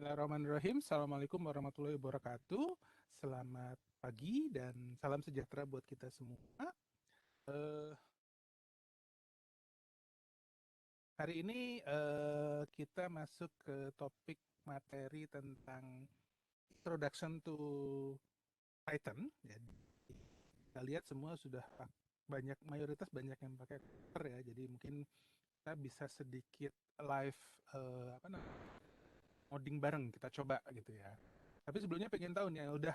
Bismillahirrahmanirrahim. Assalamualaikum warahmatullahi wabarakatuh. Selamat pagi dan salam sejahtera buat kita semua. Eh, Hari ini kita masuk ke topik materi tentang Introduction to Python. Jadi kita lihat semua sudah mayoritas banyak yang pakai Cooper ya. Jadi mungkin kita bisa sedikit live apa namanya coding bareng kita coba gitu ya. Tapi sebelumnya pengen tahu nih, udah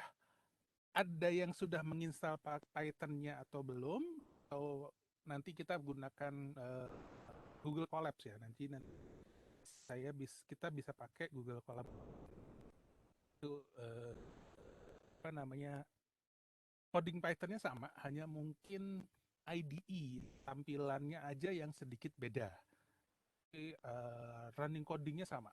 ada yang sudah menginstal Python-nya atau belum? Atau nanti kita gunakan Google Colabs ya. Nanti kita bisa pakai Google Colabs itu apa namanya coding Python-nya sama, hanya mungkin IDE tampilannya aja yang sedikit beda. Tapi, running codingnya sama.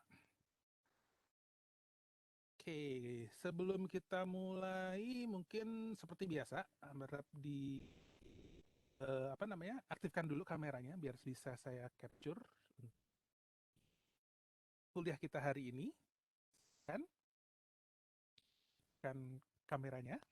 Oke, sebelum kita mulai, mungkin seperti biasa, harap apa namanya, aktifkan dulu kameranya biar bisa saya capture kuliah kita hari ini, kan? Kan kameranya.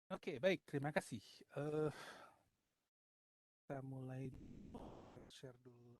Oke, baik, terima kasih. Eh, kita mulai share dulu.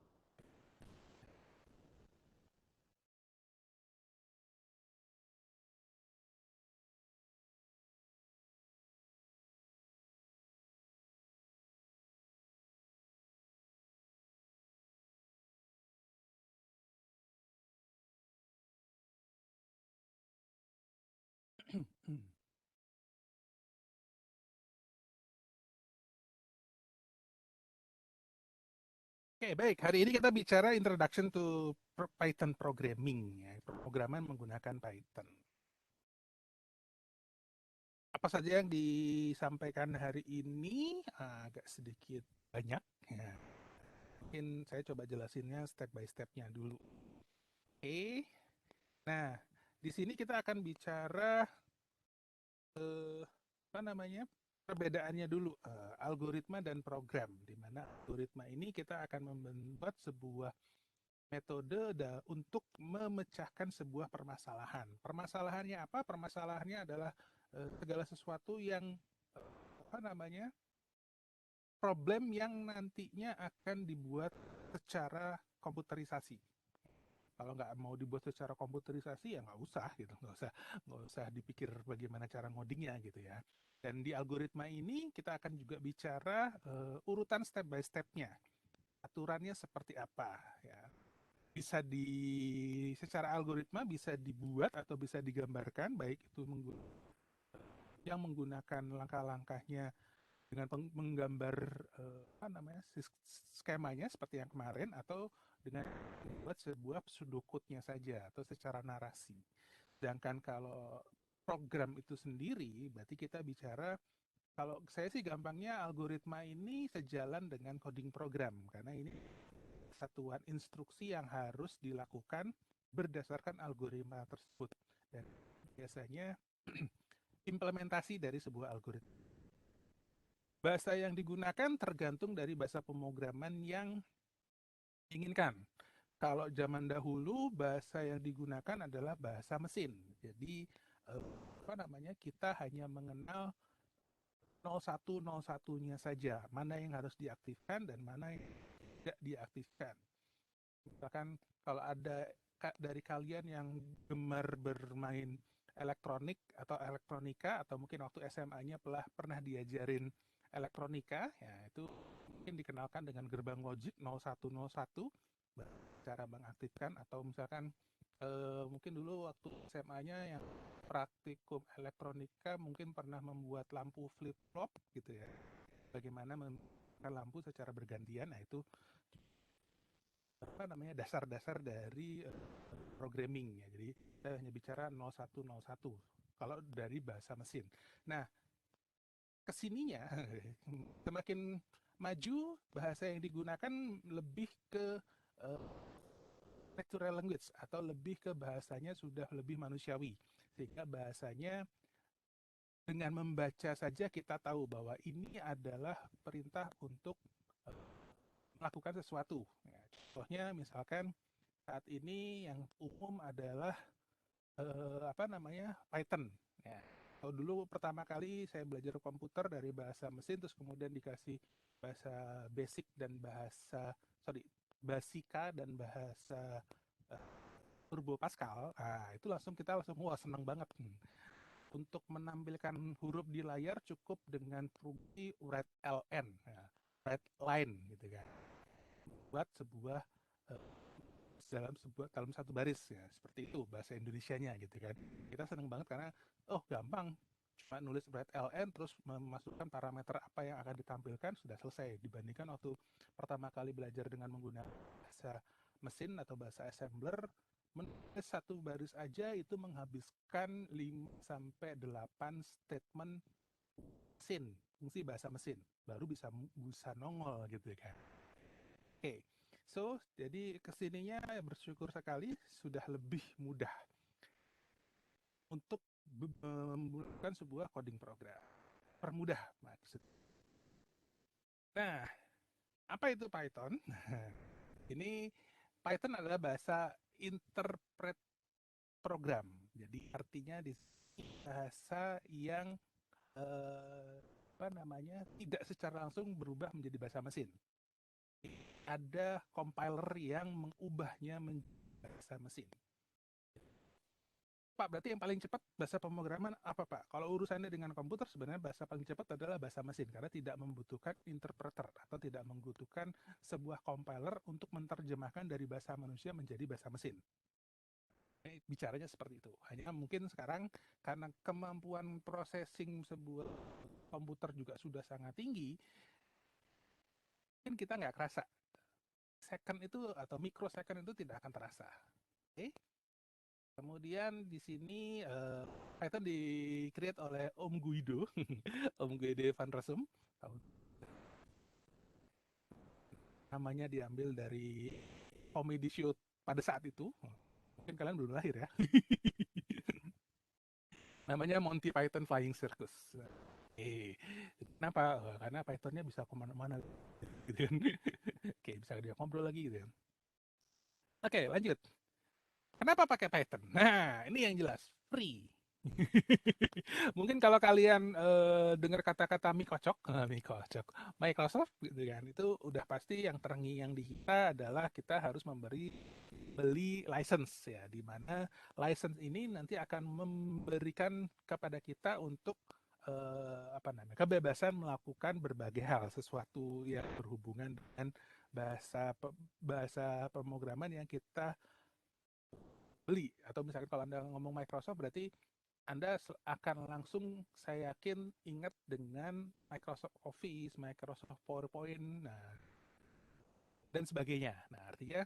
Oke, baik. Hari ini kita bicara Introduction to Python Programming, ya, pemrograman menggunakan Python. Apa saja yang disampaikan hari ini agak sedikit banyak. Ya. Mungkin saya coba jelasinnya step by step-nya dulu. Oke. Nah, di sini kita akan bicara apa namanya perbedaannya dulu, algoritma dan program. Di mana algoritma ini kita akan membuat sebuah metode untuk memecahkan sebuah permasalahan. Permasalahannya apa? Permasalahannya adalah segala sesuatu yang apa namanya problem yang nantinya akan dibuat secara komputerisasi. Kalau nggak mau dibuat secara komputerisasi ya nggak usah gitu, nggak usah dipikir bagaimana cara ngodingnya gitu ya. Dan di algoritma ini kita akan juga bicara urutan step by stepnya, aturannya seperti apa ya. Bisa secara algoritma bisa dibuat atau bisa digambarkan, baik itu yang menggunakan langkah-langkahnya dengan menggambar apa namanya skemanya seperti yang kemarin, atau dengan membuat sebuah pseudocode-nya saja atau secara narasi. Sedangkan kalau program itu sendiri berarti kita bicara, kalau saya sih gampangnya algoritma ini sejalan dengan coding program, karena ini satuan instruksi yang harus dilakukan berdasarkan algoritma tersebut, dan biasanya implementasi dari sebuah algoritma. Bahasa yang digunakan tergantung dari bahasa pemrograman yang diinginkan. Kalau zaman dahulu bahasa yang digunakan adalah bahasa mesin. Jadi apa namanya kita hanya mengenal 0101-nya saja, mana yang harus diaktifkan dan mana yang tidak diaktifkan. Misalkan kalau ada dari kalian yang gemar bermain elektronik atau elektronika atau mungkin waktu SMA-nya pernah diajarin elektronika, ya itu mungkin dikenalkan dengan gerbang logic 0101 cara mengaktifkan atau misalkan mungkin dulu waktu SMA-nya yang praktikum elektronika mungkin pernah membuat lampu flip-flop gitu ya. Bagaimana membuat lampu secara bergantian, nah itu apa namanya dasar-dasar dari programming ya. Jadi saya hanya bicara 0101 kalau dari bahasa mesin. Nah, kesininya semakin maju bahasa yang digunakan lebih ke uh, natural language atau lebih ke bahasanya sudah lebih manusiawi. Sehingga bahasanya dengan membaca saja kita tahu bahwa ini adalah perintah untuk melakukan sesuatu. Ya, contohnya misalkan saat ini yang umum adalah apa namanya Python. Ya. Kalau dulu pertama kali saya belajar komputer dari bahasa mesin, terus kemudian dikasih bahasa basic dan bahasa basika dan bahasa Turbo Pascal. Nah, itu kita langsung wah senang banget. Untuk menampilkan huruf di layar cukup dengan fungsi write ln, ya, write line gitu kan. Buat sebuah dalam satu baris ya, seperti itu bahasa Indonesianya gitu kan. Kita seneng banget karena oh gampang, cuma nulis write ln terus memasukkan parameter apa yang akan ditampilkan sudah selesai, dibandingkan waktu pertama kali belajar dengan menggunakan bahasa mesin atau bahasa assembler, menulis satu baris aja itu menghabiskan 5 sampai 8 statement mesin, fungsi bahasa mesin baru bisa nongol gitu kan. Oke, so jadi kesininya bersyukur sekali sudah lebih mudah untuk membuat sebuah coding program. Permudah maksud. Nah, apa itu Python? Ini Python adalah bahasa interpret program. Jadi artinya di bahasa yang apa namanya tidak secara langsung berubah menjadi bahasa mesin. Ada compiler yang mengubahnya menjadi bahasa mesin. Pak, berarti yang paling cepat bahasa pemrograman apa, Pak? Kalau urusannya dengan komputer, sebenarnya bahasa paling cepat adalah bahasa mesin, karena tidak membutuhkan interpreter atau tidak membutuhkan sebuah compiler untuk menerjemahkan dari bahasa manusia menjadi bahasa mesin. Bicaranya seperti itu. Hanya mungkin sekarang karena kemampuan processing sebuah komputer juga sudah sangat tinggi, mungkin kita nggak kerasa. Second itu atau microsecond itu tidak akan terasa. Oke? Kemudian di sini Python di-create oleh Om Guido, Om Guido van Rossum. Namanya diambil dari comedy show pada saat itu. Mungkin kalian belum lahir ya. Namanya Monty Python Flying Circus. Kenapa? Karena Pythonnya bisa kemana-mana gitu kan. Oke, bisa dia ngobrol lagi gitu kan. Oke, lanjut. Kenapa pakai Python? Nah, ini yang jelas. Free. Mungkin kalau kalian dengar kata-kata Microsoft gitu kan, itu udah pasti yang terngiang di kita adalah kita harus beli license ya, di mana license ini nanti akan memberikan kepada kita untuk apa namanya kebebasan melakukan berbagai hal, sesuatu yang berhubungan dengan bahasa pemrograman yang kita beli. Atau misalkan kalau Anda ngomong Microsoft berarti Anda akan langsung, saya yakin, ingat dengan Microsoft Office, Microsoft PowerPoint, nah, dan sebagainya. Nah, artinya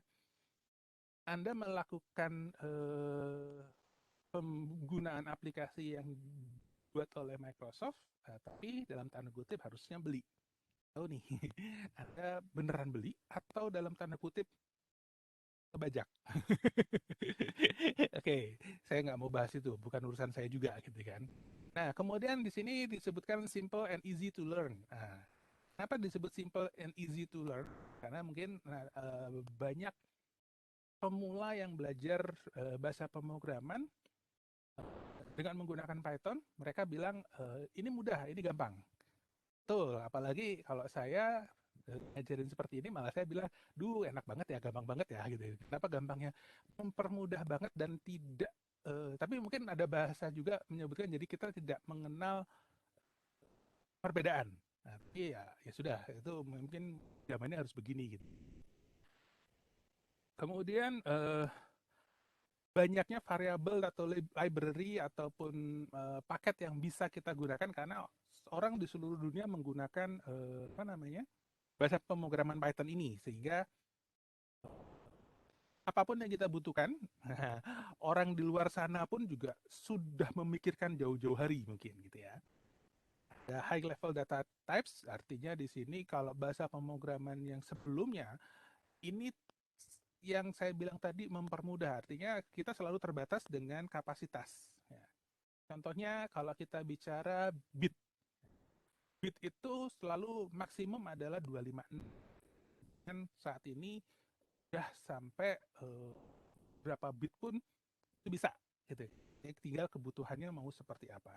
Anda melakukan penggunaan aplikasi yang dibuat oleh Microsoft, tapi dalam tanda kutip harusnya beli. Tahu nih, Anda beneran beli atau dalam tanda kutip kebajak? Oke, saya nggak mau bahas itu, bukan urusan saya juga gitu kan. Nah, kemudian di sini disebutkan simple and easy to learn. Nah, kenapa disebut simple and easy to learn? Karena mungkin banyak pemula yang belajar bahasa pemrograman dengan menggunakan Python, mereka bilang ini mudah, ini gampang. Betul, apalagi kalau saya ngajarin seperti ini malah saya bilang, duh enak banget ya, gampang banget ya gitu. Kenapa gampangnya? Mempermudah banget dan tidak, tapi mungkin ada bahasa juga menyebutkan jadi kita tidak mengenal perbedaan. Nah, tapi ya sudah, itu mungkin zamannya harus begini gitu. Kemudian banyaknya variabel atau library ataupun paket yang bisa kita gunakan karena orang di seluruh dunia menggunakan apa namanya bahasa pemrograman Python ini sehingga apapun yang kita butuhkan orang di luar sana pun juga sudah memikirkan jauh-jauh hari mungkin gitu ya. Ada high level data types artinya di sini kalau bahasa pemrograman yang sebelumnya ini yang saya bilang tadi mempermudah artinya kita selalu terbatas dengan kapasitas ya. Contohnya kalau kita bicara bit, bit itu selalu maksimum adalah 256. Kan saat ini udah sampai berapa bit pun itu bisa gitu. Jadi tinggal kebutuhannya mau seperti apa.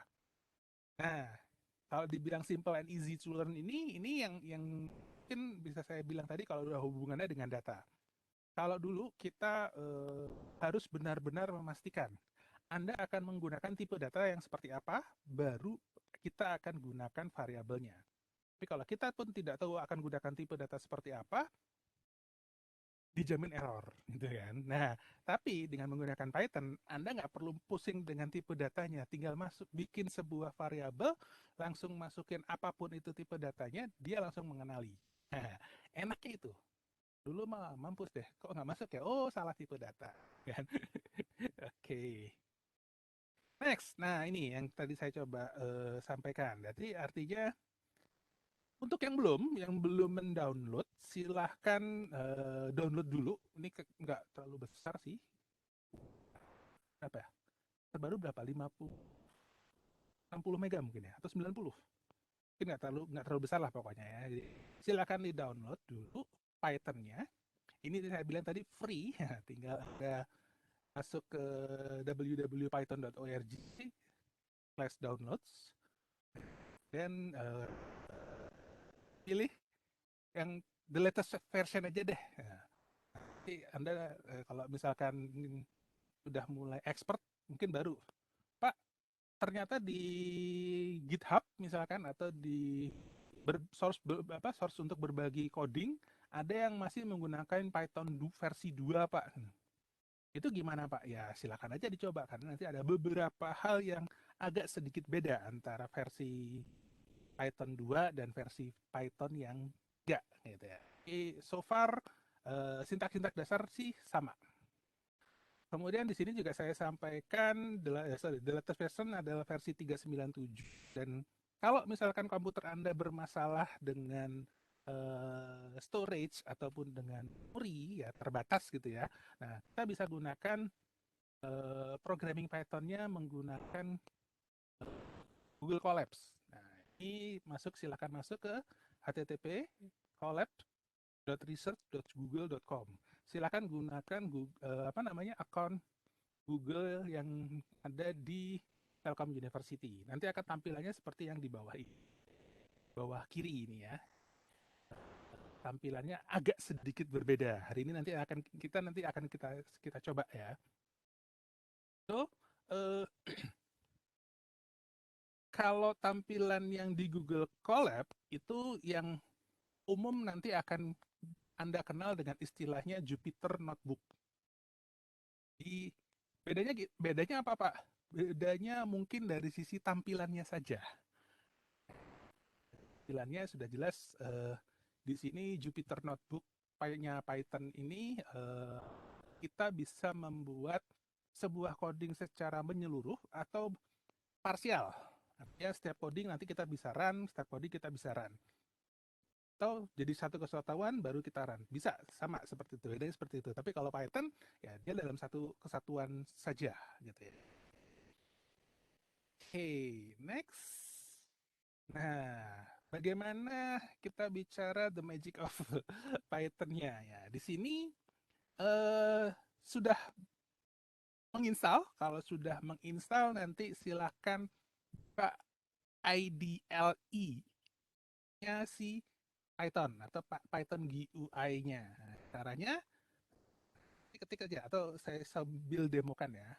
Nah, kalau dibilang simple and easy to learn ini yang mungkin bisa saya bilang tadi kalau udah hubungannya dengan data. Kalau dulu kita harus benar-benar memastikan Anda akan menggunakan tipe data yang seperti apa, baru kita akan gunakan variabelnya. Tapi kalau kita pun tidak tahu akan gunakan tipe data seperti apa, dijamin error, gitu kan. Nah, tapi dengan menggunakan Python, Anda nggak perlu pusing dengan tipe datanya, tinggal masuk bikin sebuah variabel, langsung masukin apapun itu tipe datanya, dia langsung mengenali. Nah, enaknya itu. Dulu mah mampus deh, kok nggak masuk ya? Oh, salah tipe data, kan? Oke. Okay. Next, nah ini yang tadi saya coba sampaikan. Jadi artinya untuk yang belum mendownload, silahkan download dulu. Ini nggak terlalu besar sih. Berapa ya? Terbaru berapa? 50, 60 mega mungkin ya? Atau 90? Mungkin nggak terlalu besar lah pokoknya ya. Jadi, silahkan di-download dulu Python-nya. Ini saya bilang tadi free, ya, tinggal ada masuk ke www.python.org/downloads dan pilih yang the latest version aja deh. Nah, nanti Anda kalau misalkan sudah mulai expert, mungkin baru, Pak, ternyata di GitHub misalkan atau di source untuk berbagi coding ada yang masih menggunakan Python versi 2, Pak. Itu gimana, Pak? Ya, silakan aja dicoba karena nanti ada beberapa hal yang agak sedikit beda antara versi Python 2 dan versi Python yang enggak gitu ya. Jadi, so far sintak-sintak dasar sih sama. Kemudian di sini juga saya sampaikan the latest version adalah versi 397 dan kalau misalkan komputer Anda bermasalah dengan storage ataupun dengan memori ya terbatas gitu ya. Nah, kita bisa gunakan programming Python-nya menggunakan Google Colabs. Nah, ini silakan masuk ke http colab.research.google.com. Silakan gunakan akun Google yang ada di Telkom University. Nanti akan tampilannya seperti yang di bawah ini. Bawah kiri ini ya. Tampilannya agak sedikit berbeda. Hari ini nanti akan kita coba ya. So, kalau tampilan yang di Google Colab itu yang umum nanti akan Anda kenal dengan istilahnya Jupyter Notebook. Di bedanya apa, Pak? Bedanya mungkin dari sisi tampilannya saja. Tampilannya sudah jelas di sini Jupyter Notebook Python ini kita bisa membuat sebuah coding secara menyeluruh atau parsial. Artinya setiap coding nanti kita bisa run, setiap coding kita bisa run. Atau jadi satu kesatuan baru kita run. Bisa sama seperti itu, bedanya seperti itu. Tapi kalau Python ya dia dalam satu kesatuan saja gitu ya. Oke, next. Nah, bagaimana kita bicara the magic of Python-nya ya. Di sini sudah menginstal. Kalau sudah menginstal nanti silakan buka IDLE nya si Python atau Python GUI-nya. Nah, caranya ketik aja atau saya sambil demokan ya.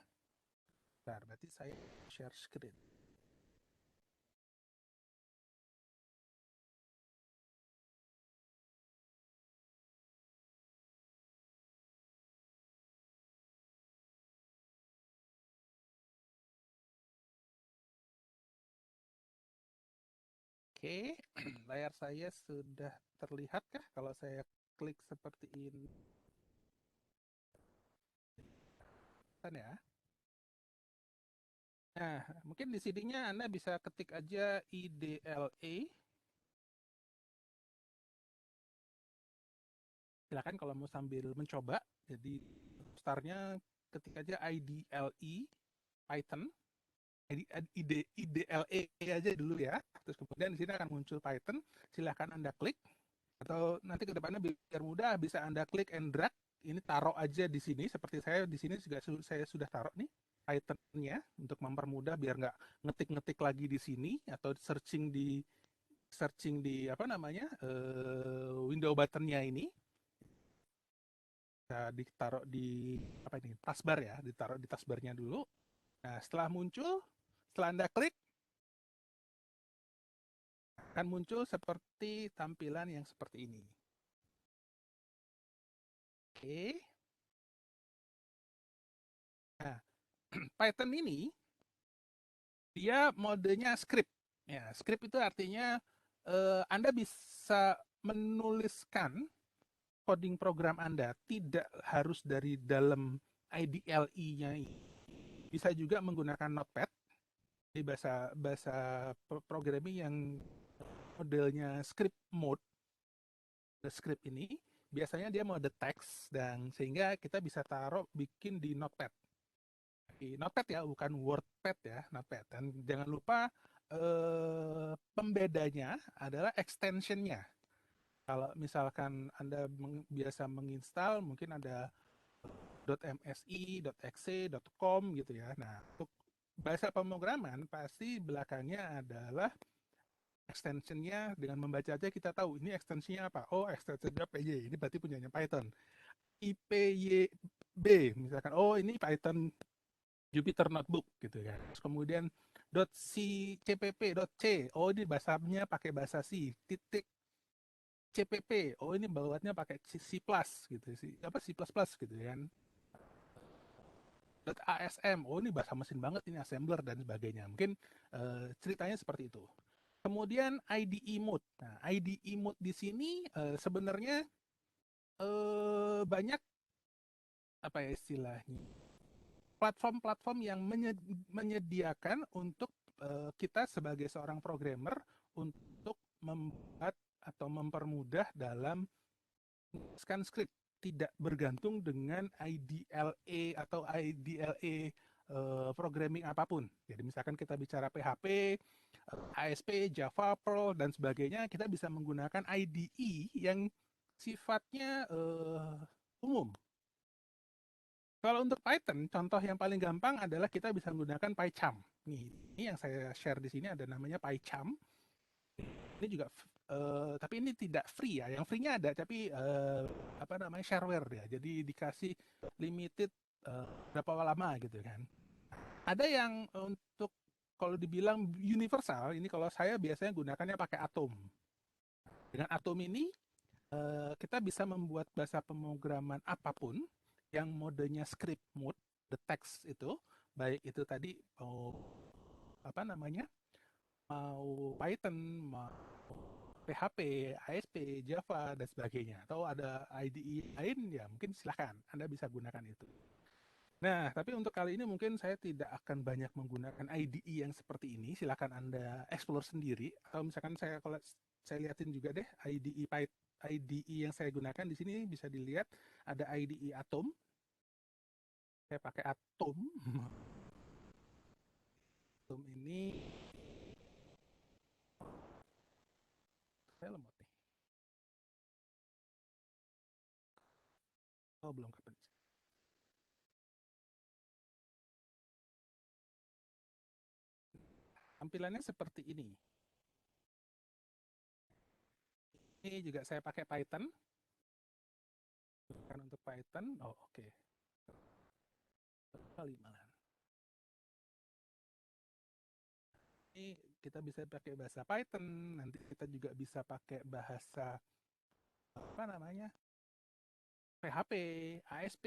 Bentar, berarti saya share screen. Oke, layar saya sudah terlihat kah kalau saya klik seperti ini? Kan ya. Nah, mungkin di sininya Anda bisa ketik aja IDLE. Silakan kalau mau sambil mencoba. Jadi startnya ketik aja IDLE Python. IDLE aja dulu ya. Terus kemudian di sini akan muncul Python. Silahkan Anda klik. Atau nanti ke depannya biar mudah bisa Anda klik and drag. Ini taruh aja di sini. Seperti saya di sini juga saya sudah taruh nih Python-nya untuk mempermudah biar nggak ngetik-ngetik lagi di sini atau searching di apa namanya window buttonnya ini bisa ditaruh di apa ini taskbar ya, ditaruh di taskbarnya dulu. Nah, setelah muncul, setelah Anda klik akan muncul seperti tampilan yang seperti ini. Oke. Nah, Python ini dia modenya script. Ya, script itu artinya Anda bisa menuliskan coding program Anda tidak harus dari dalam IDLE-nya. Bisa juga menggunakan Notepad di bahasa bahasa programming yang modelnya script mode. The script ini biasanya dia mode text dan sehingga kita bisa taruh bikin di Notepad. Di Notepad ya, bukan WordPad ya, Notepad. Dan jangan lupa pembedanya adalah extensionnya. Kalau misalkan Anda biasa menginstal, mungkin ada .msi, .exe, .com gitu ya. Nah, untuk bahasa pemrograman pasti belakangnya adalah extensionnya. Dengan membaca aja kita tahu ini extensionnya apa. Oh, extensionnya PY, ini berarti punyanya Python. IPYB, misalkan, oh ini Python Jupyter Notebook gitu kan. Terus kemudian .cpp.c, oh ini bahasanya pakai bahasa C. Titik CPP, oh ini bawaannya pakai C++ gitu, apa C++ gitu kan. .asm, oh ini bahasa mesin banget ini assembler dan sebagainya. Mungkin ceritanya seperti itu. Kemudian IDE mode. Nah, IDE mode di sini sebenarnya banyak apa ya istilahnya platform-platform yang menyediakan untuk kita sebagai seorang programmer untuk membuat atau mempermudah dalam menuliskan script tidak bergantung dengan IDLE atau IDLE programming apapun. Jadi misalkan kita bicara PHP, ASP, Java, Perl dan sebagainya, kita bisa menggunakan IDE yang sifatnya umum. Kalau untuk Python, contoh yang paling gampang adalah kita bisa menggunakan PyCharm. Nih, ini yang saya share di sini ada namanya PyCharm. Ini juga, tapi ini tidak free ya. Yang free-nya ada, tapi apa namanya shareware ya. Jadi dikasih limited berapa lama gitu kan. Ada yang untuk kalau dibilang universal, ini kalau saya biasanya gunakannya pakai Atom. Dengan Atom ini kita bisa membuat bahasa pemrograman apapun yang modenya script mode, the text itu, baik itu tadi mau apa namanya, mau Python, mau PHP, ASP, Java dan sebagainya, atau ada IDE lain ya mungkin silahkan Anda bisa gunakan itu. Nah, tapi untuk kali ini mungkin saya tidak akan banyak menggunakan IDE yang seperti ini. Silakan Anda explore sendiri. Atau misalkan saya kalau saya lihatin juga deh IDE IDE yang saya gunakan di sini bisa dilihat ada IDE Atom. Saya pakai Atom. Atom ini saya lemot nih. Oh, belum kepencet. Tampilannya seperti ini. Ini juga saya pakai Python. Kan untuk Python, oh oke. Kali malahan. Ini kita bisa pakai bahasa Python, nanti kita juga bisa pakai bahasa apa namanya? PHP, ASP,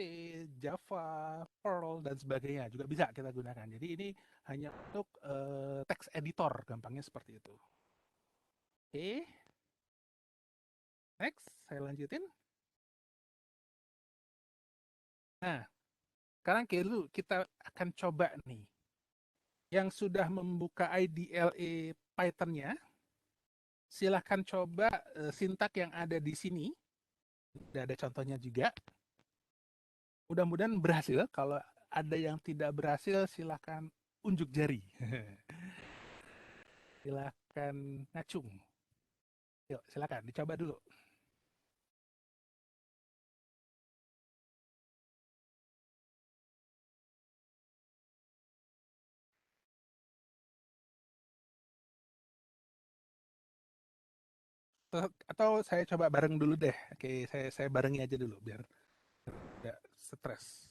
Java, Perl dan sebagainya juga bisa kita gunakan. Jadi ini hanya untuk text editor, gampangnya seperti itu. Oke, next saya lanjutin. Nah, sekarang kita akan coba nih yang sudah membuka IDLE Python-nya, silahkan coba sintak yang ada di sini. Sudah ada contohnya juga. Mudah-mudahan berhasil. Kalau ada yang tidak berhasil, silahkan unjuk jari. Silahkan ngacung. Yuk, silahkan dicoba dulu. Atau saya coba bareng dulu deh. Oke, saya barengi aja dulu biar tidak stres.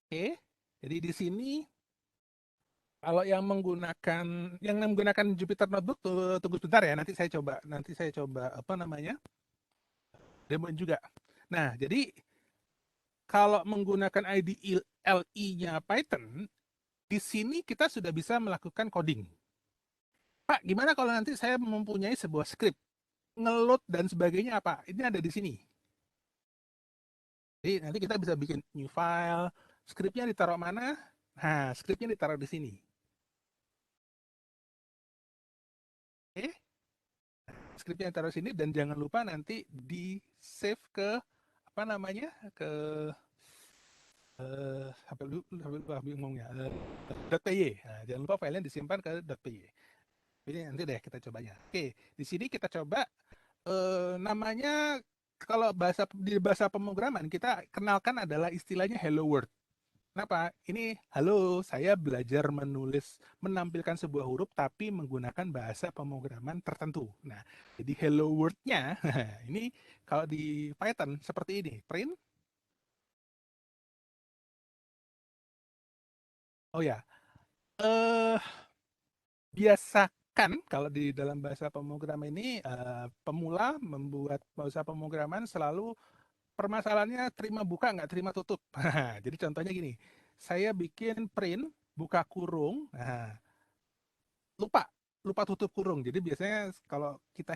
Oke, jadi di sini kalau yang menggunakan Jupyter Notebook tunggu sebentar ya. Nanti saya coba apa namanya demoin juga. Nah, jadi kalau menggunakan IDLE-nya Python, di sini kita sudah bisa melakukan coding. Pak, gimana kalau nanti saya mempunyai sebuah script, ngeload dan sebagainya apa? Ini ada di sini. Jadi nanti kita bisa bikin new file, scriptnya ditaruh mana? Nah, scriptnya ditaruh di sini. Oke, scriptnya ditaruh di sini dan jangan lupa nanti di save ke apa namanya? Ke sampai lupa ngomongnya. .py. Nah, jangan lupa filenya disimpan ke .py. Ini nanti deh kita cobanya. Oke, di sini kita coba namanya kalau di bahasa pemrograman kita kenalkan adalah istilahnya hello world. Kenapa? Ini halo, saya belajar menampilkan sebuah huruf tapi menggunakan bahasa pemrograman tertentu. Nah, jadi hello world-nya ini kalau di Python seperti ini, print. Oh ya, eh biasakan kalau di dalam bahasa pemrograman ini pemula membuat bahasa pemrograman selalu permasalahannya terima buka nggak terima tutup. Jadi contohnya gini, saya bikin print buka kurung, nah, lupa lupa tutup kurung. Jadi biasanya kalau kita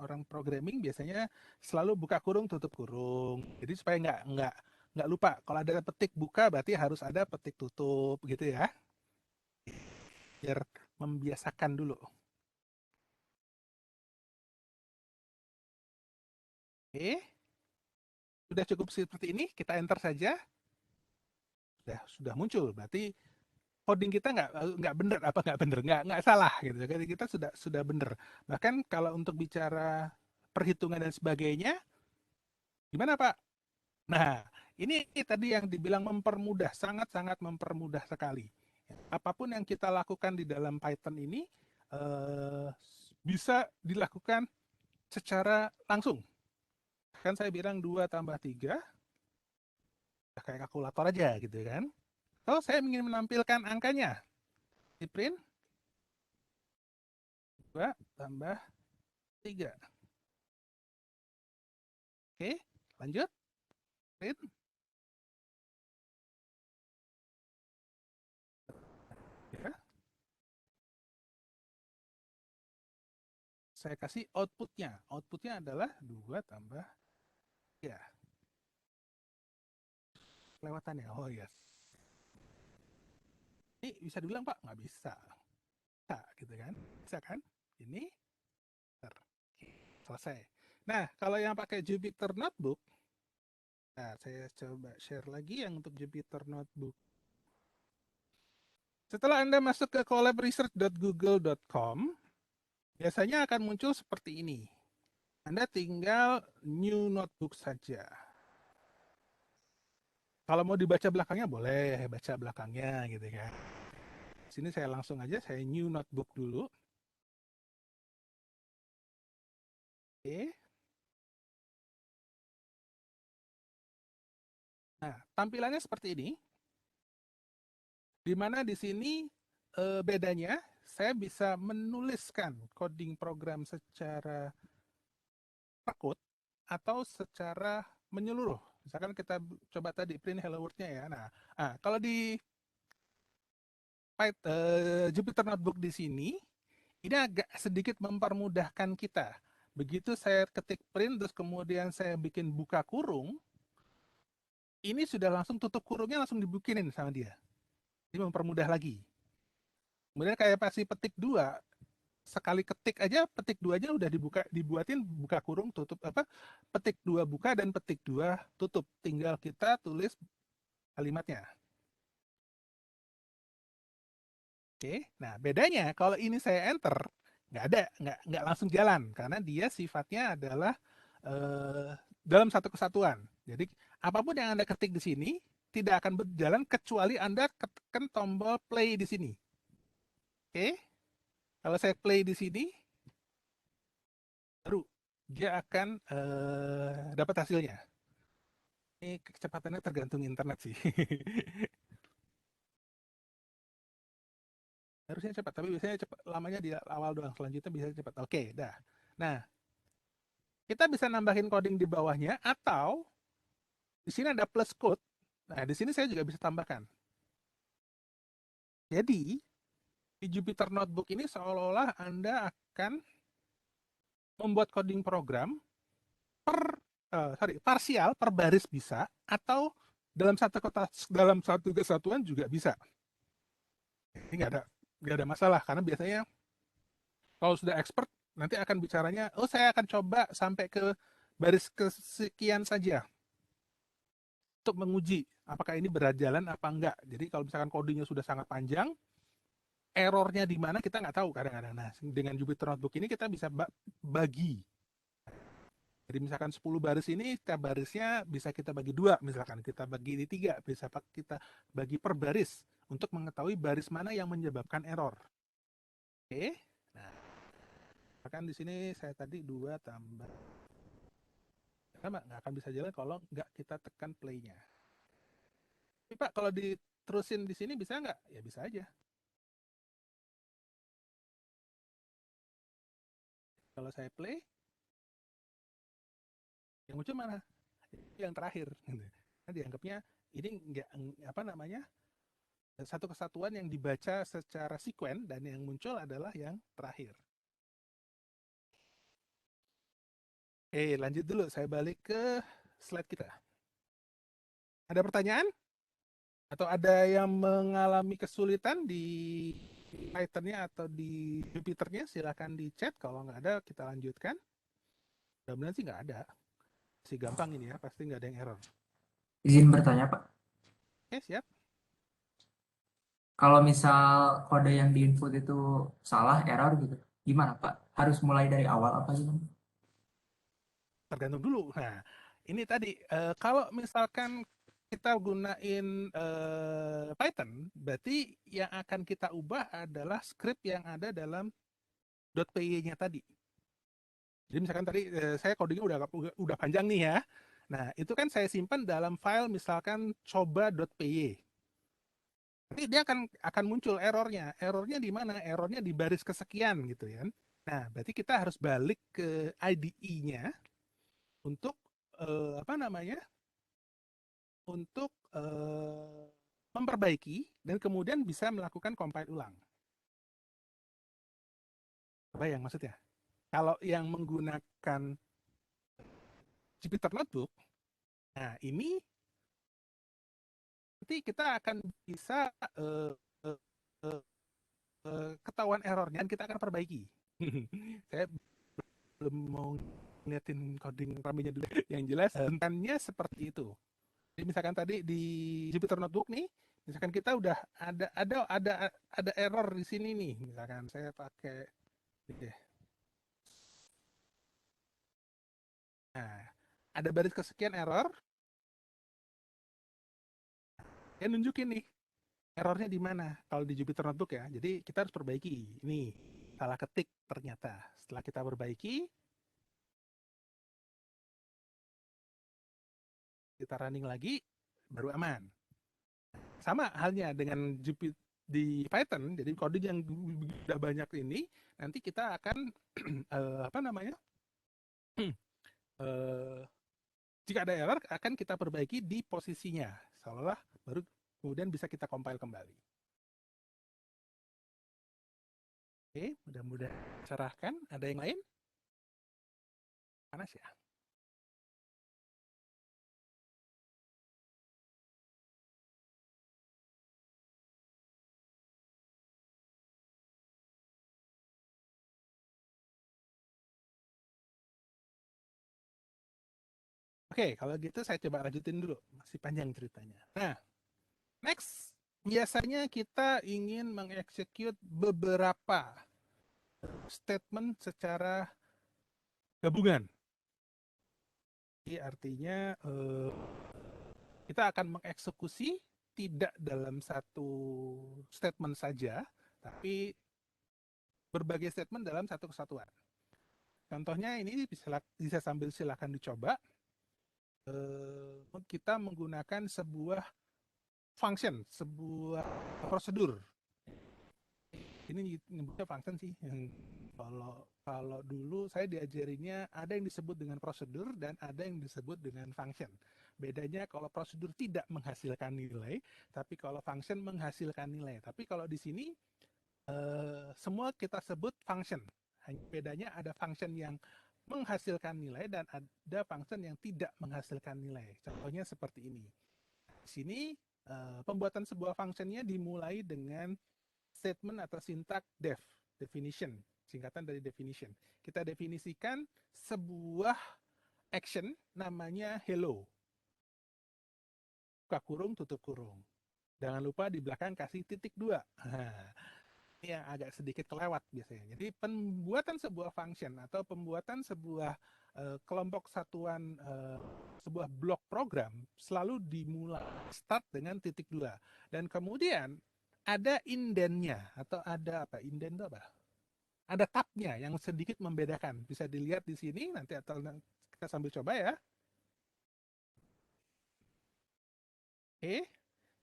orang programming biasanya selalu buka kurung tutup kurung. Jadi supaya nggak lupa. Kalau ada petik buka berarti harus ada petik tutup gitu ya. Biar membiasakan dulu. Oke, sudah cukup seperti ini. Kita enter saja. Sudah muncul. Berarti coding kita nggak bener apa nggak bener nggak salah gitu. Jadi kita sudah bener. Bahkan kalau untuk bicara perhitungan dan sebagainya, gimana Pak? Nah, ini tadi yang dibilang mempermudah, sangat-sangat mempermudah sekali. Apapun yang kita lakukan di dalam Python ini eh, bisa dilakukan secara langsung. Kan saya bilang 2 tambah 3, kayak kalkulator aja gitu kan. Kalau saya ingin menampilkan angkanya, di print 2 tambah 3. Oke, lanjut. Print. Ya, saya kasih outputnya. Outputnya adalah 2 tambah 3. Kelewatan ya? Oh yes. Ini bisa dibilang Pak? Nggak bisa. Bisa gitu kan? Bisa kan? Ini selesai. Nah, kalau yang pakai Jupyter Notebook, nah saya coba share lagi yang untuk Jupyter Notebook. Setelah Anda masuk ke collaboresearch.google.com, biasanya akan muncul seperti ini. Anda tinggal new notebook saja. Kalau mau dibaca belakangnya boleh baca belakangnya gitu kan. Sini saya langsung aja saya new notebook dulu. Oke. Nah, tampilannya seperti ini, di mana di sini bedanya saya bisa menuliskan coding program secara akut atau secara menyeluruh. Misalkan kita coba tadi print hello world-nya ya. Nah, kalau di Jupyter Notebook di sini, ini agak sedikit mempermudahkan kita. Begitu saya ketik print, terus kemudian saya bikin buka kurung, ini sudah langsung tutup kurungnya langsung dibikinin sama dia. Ini mempermudah lagi. Kemudian kayak pasti petik dua, sekali ketik aja petik duanya udah dibuatin buka kurung tutup apa petik dua buka dan petik dua tutup, tinggal kita tulis kalimatnya. Oke, nah bedanya kalau ini saya enter nggak langsung jalan karena dia sifatnya adalah dalam satu kesatuan. Jadi apapun yang Anda ketik di sini tidak akan berjalan kecuali Anda tekan tombol play di sini. Oke, kalau saya play di sini baru dia akan dapat hasilnya. Ini kecepatannya tergantung internet sih. Harusnya cepat, tapi biasanya cepat, lamanya di awal doang. Selanjutnya bisa cepat. Oke, dah. Nah, kita bisa nambahin coding di bawahnya atau di sini ada plus code. Nah, di sini saya juga bisa tambahkan. Jadi, di Jupyter Notebook ini seolah-olah Anda akan membuat coding program parsial per baris bisa atau dalam satu kesatuan juga bisa. Ini nggak ada masalah karena biasanya kalau sudah expert nanti akan bicaranya, oh saya akan coba sampai ke baris kesekian saja untuk menguji apakah ini berjalan apa enggak. Jadi kalau misalkan codingnya sudah sangat panjang, errornya di mana kita nggak tahu kadang-kadang. Nah, dengan Jupyter Notebook ini kita bisa bagi. Jadi misalkan 10 baris ini, setiap barisnya bisa kita bagi dua, misalkan kita bagi di tiga, bisa kita bagi per baris untuk mengetahui baris mana yang menyebabkan error. Oke, nah, misalkan di sini saya tadi 2 tambah sama, nggak akan bisa jalan kalau nggak kita tekan play-nya. Tapi Pak, kalau diterusin di sini bisa nggak? Ya bisa aja. Kalau saya play, yang muncul mana? Yang terakhir. Nah, dianggapnya ini nggak apa namanya satu kesatuan yang dibaca secara sekuen dan yang muncul adalah yang terakhir. Oke, lanjut dulu. Saya balik ke slide kita. Ada pertanyaan? Atau ada yang mengalami kesulitan di Python-nya atau di Jupyter-nya? Silahkan di chat. Kalau nggak ada, kita lanjutkan. Mudah-mudahan sih nggak ada. Masih gampang ini ya, pasti nggak ada yang error. Izin bertanya, Pak. Oke, siap. Kalau misal kode yang diinput itu salah, error gitu, gimana, Pak? Harus mulai dari awal apa gimana? Tergantung dulu. Nah, ini tadi, kalau misalkan kita gunain Python, berarti yang akan kita ubah adalah script yang ada dalam .py-nya tadi. Jadi misalkan tadi saya codingnya udah panjang nih ya. Nah, itu kan saya simpan dalam file misalkan coba.py. Nanti dia akan muncul errornya. Errornya di mana? Errornya di baris kesekian gitu ya. Nah, berarti kita harus balik ke IDE-nya untuk apa namanya? Untuk memperbaiki dan kemudian bisa melakukan compile ulang. Apa yang maksudnya? Kalau yang menggunakan Jupyter Notebook, nah ini nanti kita akan bisa uh, uh, ketahuan errornya dan kita akan perbaiki. Saya belum mau ngeliatin coding ramenya dulu. Yang jelas rentannya seperti itu. Jadi misalkan tadi di Jupyter Notebook nih, misalkan kita udah ada error di sini nih. Misalkan saya pakai ya. Nah, ada baris kesekian error, ya nunjukin nih errornya di mana kalau di Jupyter Notebook ya. Jadi kita harus perbaiki. Ini salah ketik ternyata. Setelah kita perbaiki, kita running lagi. baru aman. Sama halnya dengan Jupyter di Python, jadi coding yang sudah banyak ini, nanti kita akan apa namanya? eh, jika ada error akan kita perbaiki di posisinya, seolah baru kemudian bisa kita compile kembali. Oke, mudah-mudahan cerahkan. Ada yang lain? Panas ya? Oke, kalau gitu saya coba lanjutin dulu. Masih panjang ceritanya. Nah, next. Biasanya kita ingin mengeksekut beberapa statement secara gabungan. Jadi artinya kita akan mengeksekusi tidak dalam satu statement saja, tapi berbagai statement dalam satu kesatuan. Contohnya ini bisa sambil silakan dicoba. Kita menggunakan sebuah function, sebuah prosedur. Ini nyebutnya function sih. Kalau kalau dulu saya diajarinya ada yang disebut dengan prosedur dan ada yang disebut dengan function. Bedanya kalau prosedur tidak menghasilkan nilai, tapi kalau function menghasilkan nilai. Tapi kalau di sini semua kita sebut function. Hanya bedanya ada function yang menghasilkan nilai dan ada function yang tidak menghasilkan nilai. Contohnya seperti ini. Di sini pembuatan sebuah functionnya dimulai dengan statement atau sintak def, definition, singkatan dari definition. Kita definisikan sebuah action namanya hello. Buka kurung, tutup kurung. Jangan lupa di belakang kasih titik 2. Ini yang agak sedikit kelewat biasanya. Jadi pembuatan sebuah function atau pembuatan sebuah kelompok satuan sebuah blok program selalu dimulai start dengan titik 2. Dan kemudian ada indennya atau ada apa? Inden itu apa? Ada tabnya yang sedikit membedakan. Bisa dilihat di sini nanti atau kita sambil coba ya. Oke,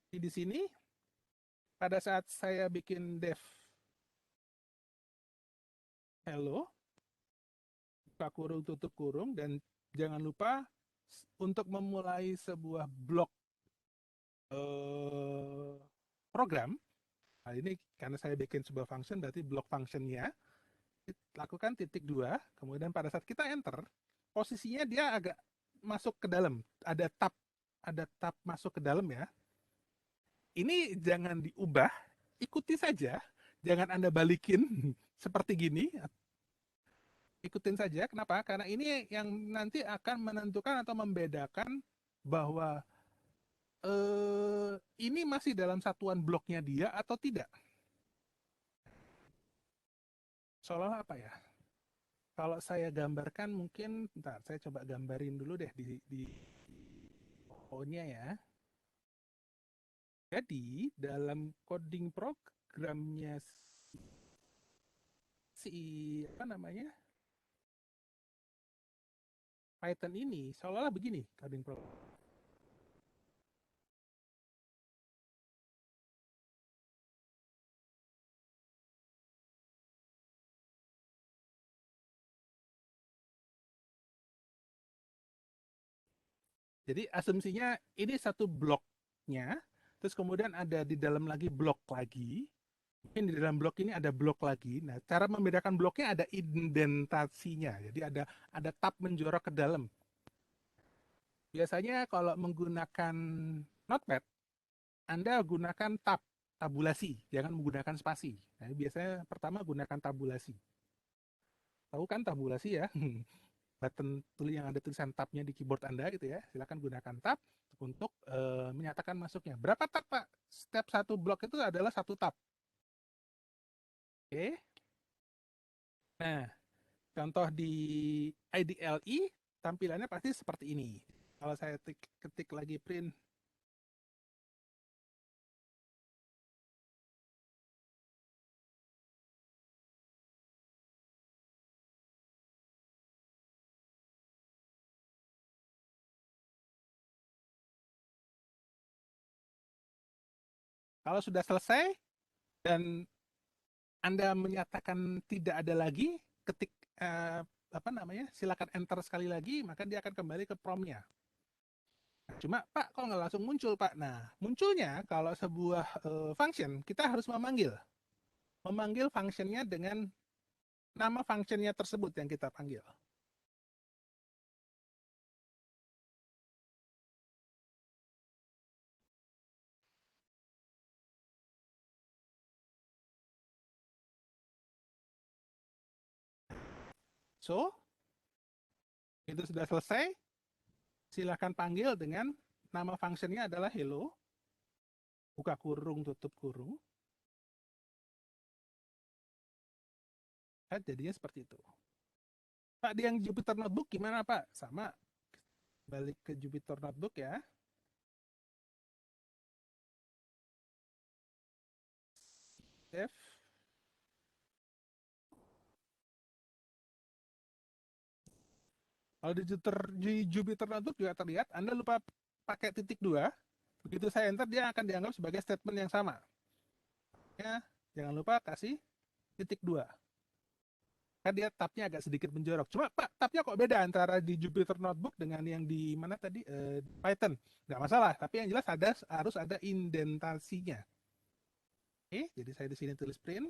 di sini pada saat saya bikin def hello, buka kurung tutup kurung, dan jangan lupa untuk memulai sebuah blok program. Nah, ini karena saya bikin sebuah function berarti blok functionnya lakukan titik 2, kemudian pada saat kita enter posisinya dia agak masuk ke dalam, ada tab masuk ke dalam ya. Ini jangan diubah, ikuti saja, jangan Anda balikin seperti gini, ikutin saja. Kenapa? Karena ini yang nanti akan menentukan atau membedakan bahwa ini masih dalam satuan bloknya dia atau tidak. Seolah apa ya? Kalau saya gambarkan mungkin, bentar, saya coba gambarin dulu deh di O-nya ya. Jadi dalam coding programnya si apa namanya Python ini seolah-olah begini coding program. Jadi asumsinya ini satu bloknya, terus kemudian ada di dalam lagi blok lagi. Mungkin di dalam blok ini ada blok lagi. Nah, cara membedakan bloknya ada indentasinya. Jadi ada tab menjorok ke dalam. Biasanya kalau menggunakan Notepad, Anda gunakan tabulasi, jangan menggunakan spasi. Nah, biasanya pertama gunakan tabulasi. Tahu kan tabulasi ya? Button tulis yang ada tulisan tabnya di keyboard Anda gitu ya. Silakan gunakan tab untuk menyatakan masuknya. Berapa tab, Pak? Step satu blok itu adalah satu tab. Oke. Nah, contoh di IDLE tampilannya pasti seperti ini. Kalau saya ketik lagi print Kalau sudah selesai dan Anda menyatakan tidak ada lagi, ketik eh, apa namanya, silakan enter sekali lagi, maka dia akan kembali ke promnya. Nah, cuma Pak, kok nggak langsung muncul Pak? Nah, munculnya kalau sebuah function, kita harus memanggil functionnya dengan nama functionnya tersebut yang kita panggil. So, itu sudah selesai, silakan panggil dengan nama functionnya adalah hello, buka kurung, tutup kurung. Nah, jadinya seperti itu. Pak, di yang Jupyter Notebook gimana Pak? Sama, balik ke Jupyter Notebook ya. Save. Kalau di Jupyter Notebook juga terlihat, Anda lupa pakai titik dua. Begitu saya enter, dia akan dianggap sebagai statement yang sama. Ya, jangan lupa kasih titik dua. Kan dia tabnya agak sedikit menjorok. Cuma Pak, tabnya kok beda antara di Jupyter Notebook dengan yang di mana tadi, Python? Nggak masalah, tapi yang jelas harus ada indentasinya. Oke, jadi saya di sini tulis print.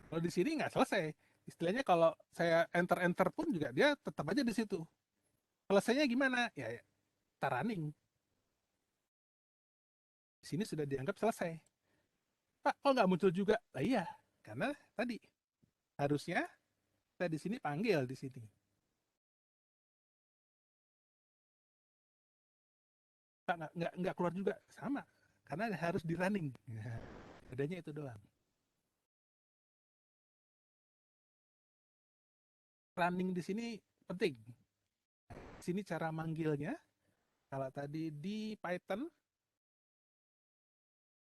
Kalau di sini nggak selesai. Istilahnya kalau saya enter-enter pun juga dia tetap aja di situ. Selesainya gimana? Ya, ya kita running. Di sini sudah dianggap selesai. Pak, kok nggak muncul juga? Lah iya, karena tadi harusnya saya di sini panggil di sini. Pak, nggak keluar juga, sama, karena harus di running. Bedanya itu doang. Running di sini penting. Di sini cara manggilnya, kalau tadi di Python,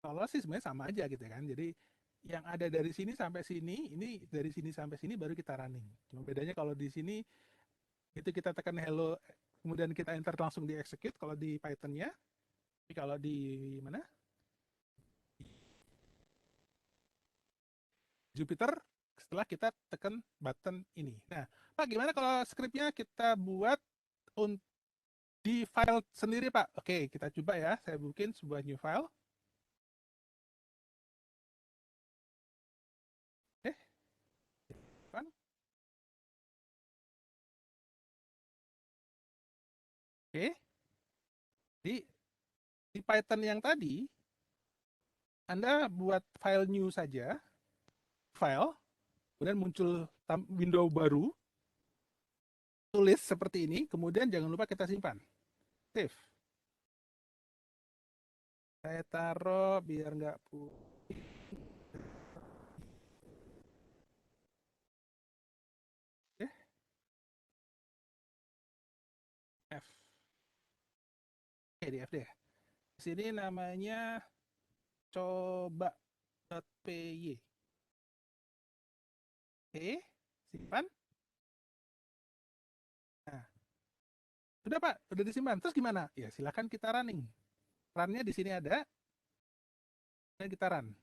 kalau sih sebenarnya sama aja gitu kan. Jadi yang ada dari sini sampai sini, ini dari sini sampai sini baru kita running. Cuma bedanya kalau di sini itu kita tekan hello, kemudian kita enter langsung di execute kalau di Python-nya. Tapi kalau di mana? Jupyter, setelah kita tekan button ini. Nah, Pak, gimana kalau skripnya kita buat di file sendiri, Pak? Oke, kita coba ya. Saya bikin sebuah new file. Eh, kan? Oke. Di Python yang tadi, Anda buat file new saja, file, kemudian muncul window baru, tulis seperti ini, kemudian jangan lupa kita simpan. Save. Saya taruh biar nggak putih. Eh, F. Oke, di F deh. Di sini namanya coba.py. Oke, simpan. Nah, sudah Pak, sudah disimpan. Terus gimana? Ya silakan kita running. Runnya di sini ada, dan kita run.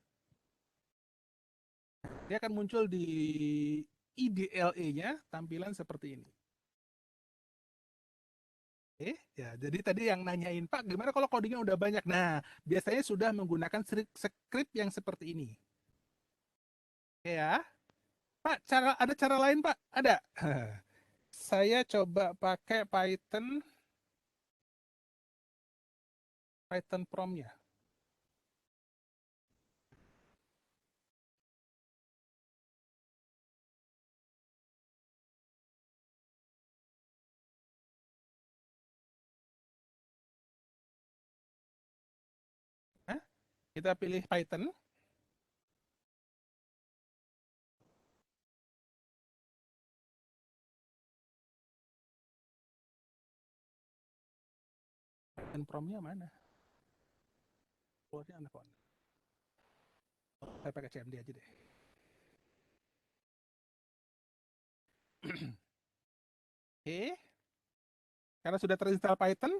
Dia akan muncul di IDLE-nya tampilan seperti ini. Ya, jadi tadi yang nanyain Pak, gimana kalau codingnya udah banyak? Nah, biasanya sudah menggunakan script yang seperti ini. Oke ya, Pak, ada cara lain Pak? Ada. Saya coba pakai Python prompt-nya. Hah? Kita pilih Python. Python prompt-nya mana? Keluarnya anak. Saya pakai CMD aja deh. Oke, karena sudah terinstall Python,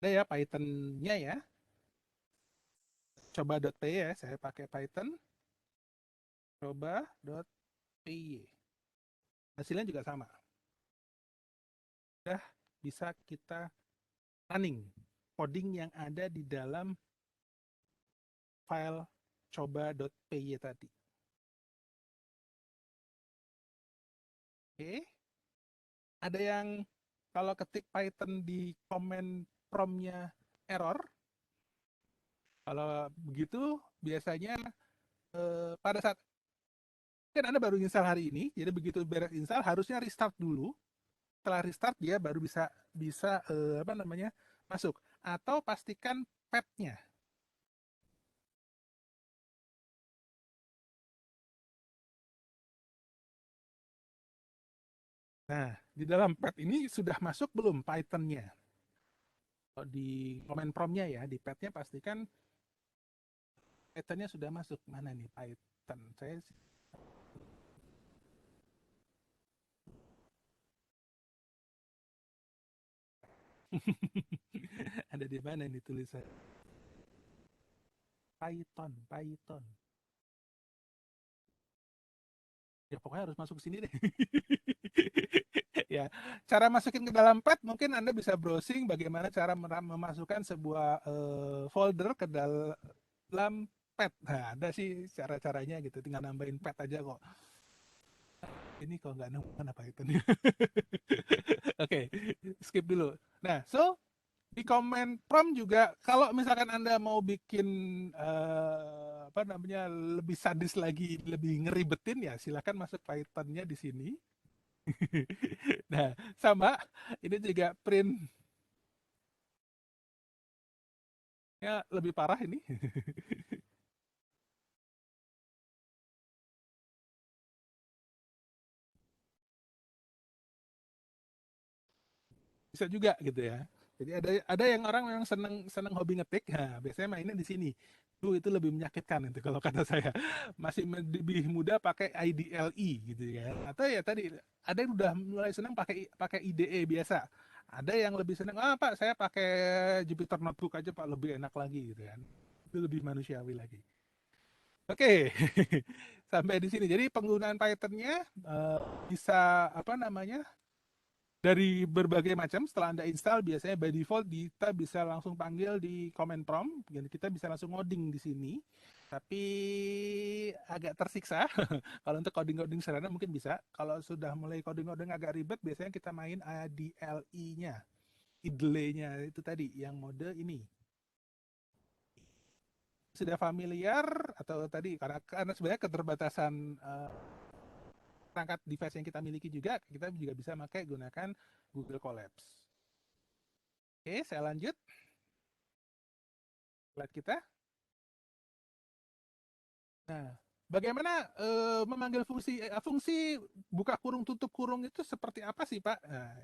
ada ya Python-nya ya. Coba.py ya, saya pakai Python. Coba.py. Hasilnya juga sama. Sudah bisa kita running coding yang ada di dalam file coba.py tadi. Oke, ada yang kalau ketik Python di command prompt-nya error. Kalau begitu biasanya pada saat kan Anda baru install hari ini, jadi begitu beres install harusnya restart dulu. Setelah restart dia baru bisa bisa apa namanya masuk. Atau pastikan path-nya. Nah, di dalam path ini sudah masuk belum Python-nya? Kalau di command prompt-nya ya, di path-nya pastikan Python-nya sudah masuk. Mana nih Python? Saya ada di mana nih tulisan Python, Python. Ya pokoknya harus masuk ke sini deh. Ya, cara masukin ke dalam pad mungkin Anda bisa browsing bagaimana cara memasukkan sebuah folder ke dalam pad. Nah, ada sih cara-caranya gitu, tinggal nambahin pad aja kok. Ini kok nggak nemu apa itu nih. Oke, skip dulu. Nah, so di command prompt juga kalau misalkan Anda mau bikin apa namanya lebih sadis lagi, lebih ngeribetin ya silakan masuk Python-nya di sini. Nah, sama ini juga printnya lebih parah ini. Bisa juga gitu ya. Jadi ada yang orang yang seneng seneng hobi ngetik, nah, biasanya mainnya di sini. Itu lebih menyakitkan itu kalau kata saya. Masih lebih mudah pakai IDLE gitu ya. Atau ya tadi ada yang udah mulai seneng pakai pakai IDE biasa. Ada yang lebih seneng, ah Pak saya pakai Jupyter Notebook aja Pak lebih enak lagi gitu kan. Itu lebih manusiawi lagi. Oke, sampai di sini. Jadi penggunaan Python-nya bisa apa namanya dari berbagai macam. Setelah Anda install, biasanya by default kita bisa langsung panggil di command prompt. Jadi kita bisa langsung ngoding di sini. Tapi agak tersiksa. Kalau untuk coding-coding sederhana mungkin bisa. Kalau sudah mulai coding-coding agak ribet, biasanya kita main ADLE-nya, idle-nya itu tadi, yang mode ini. Sudah familiar atau tadi karena sebenarnya keterbatasan perangkat device yang kita miliki juga, kita juga bisa pakai gunakan Google Collapse. Oke, saya lanjut. Slide kita. Nah, bagaimana memanggil fungsi buka kurung tutup kurung itu seperti apa sih, Pak? Nah,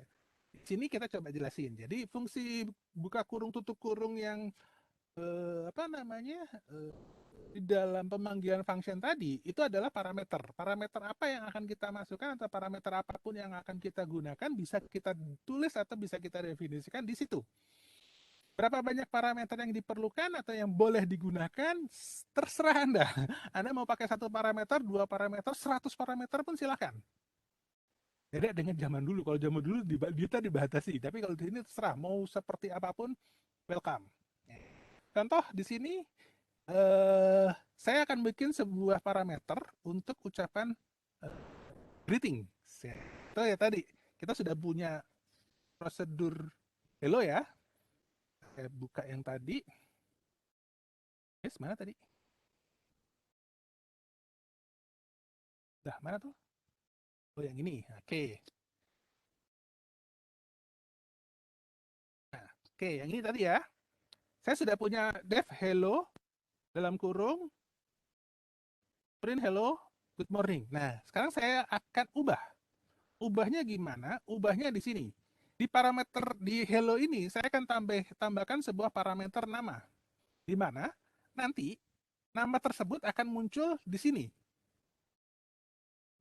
di sini kita coba jelasin. Jadi fungsi buka kurung tutup kurung yang apa namanya di dalam pemanggilan function tadi itu adalah parameter. Parameter apa yang akan kita masukkan atau parameter apapun yang akan kita gunakan bisa kita tulis atau bisa kita definisikan di situ. Berapa banyak parameter yang diperlukan atau yang boleh digunakan, terserah Anda. Anda mau pakai satu parameter, dua parameter, 100 parameter pun silakan. Beda dengan zaman dulu. Kalau zaman dulu kita dibatasi, tapi kalau di sini terserah mau seperti apapun, welcome. Contoh di sini saya akan bikin sebuah parameter untuk ucapan eh, greeting. Itu ya tadi kita sudah punya prosedur hello ya. Saya buka yang tadi. Yes, mana tadi? Dah, mana tuh? Oh, yang ini. Oke. Nah, oke, yang ini tadi ya. Saya sudah punya def hello dalam kurung print hello good morning. Nah, sekarang saya akan ubah. Ubahnya gimana? Ubahnya di sini. Di parameter di hello ini saya akan tambahkan sebuah parameter nama, di mana nanti nama tersebut akan muncul di sini.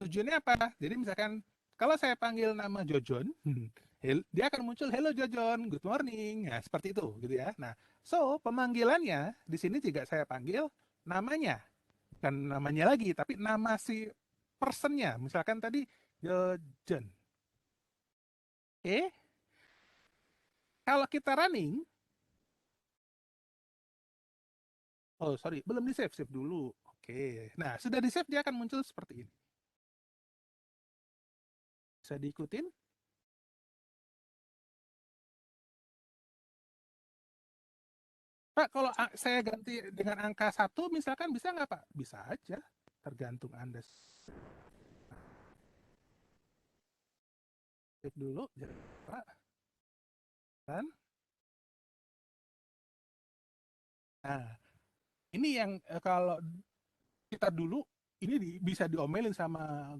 Tujuannya apa? Jadi misalkan kalau saya panggil nama Jojon, dia akan muncul hello Jojon, good morning. Nah, seperti itu gitu ya. Nah, so pemanggilannya di sini juga saya panggil namanya, bukan namanya lagi, tapi nama si personnya. Misalkan tadi Jojon. Oke, kalau kita running, oh sorry, belum di save, save dulu. Oke, nah sudah di save dia akan muncul seperti ini. Bisa diikutin? Pak, kalau saya ganti dengan angka satu misalkan bisa nggak Pak? Bisa aja, tergantung Anda. Save dulu, jangan Pak. Dan, nah, ini yang kalau kita dulu ini bisa diomelin sama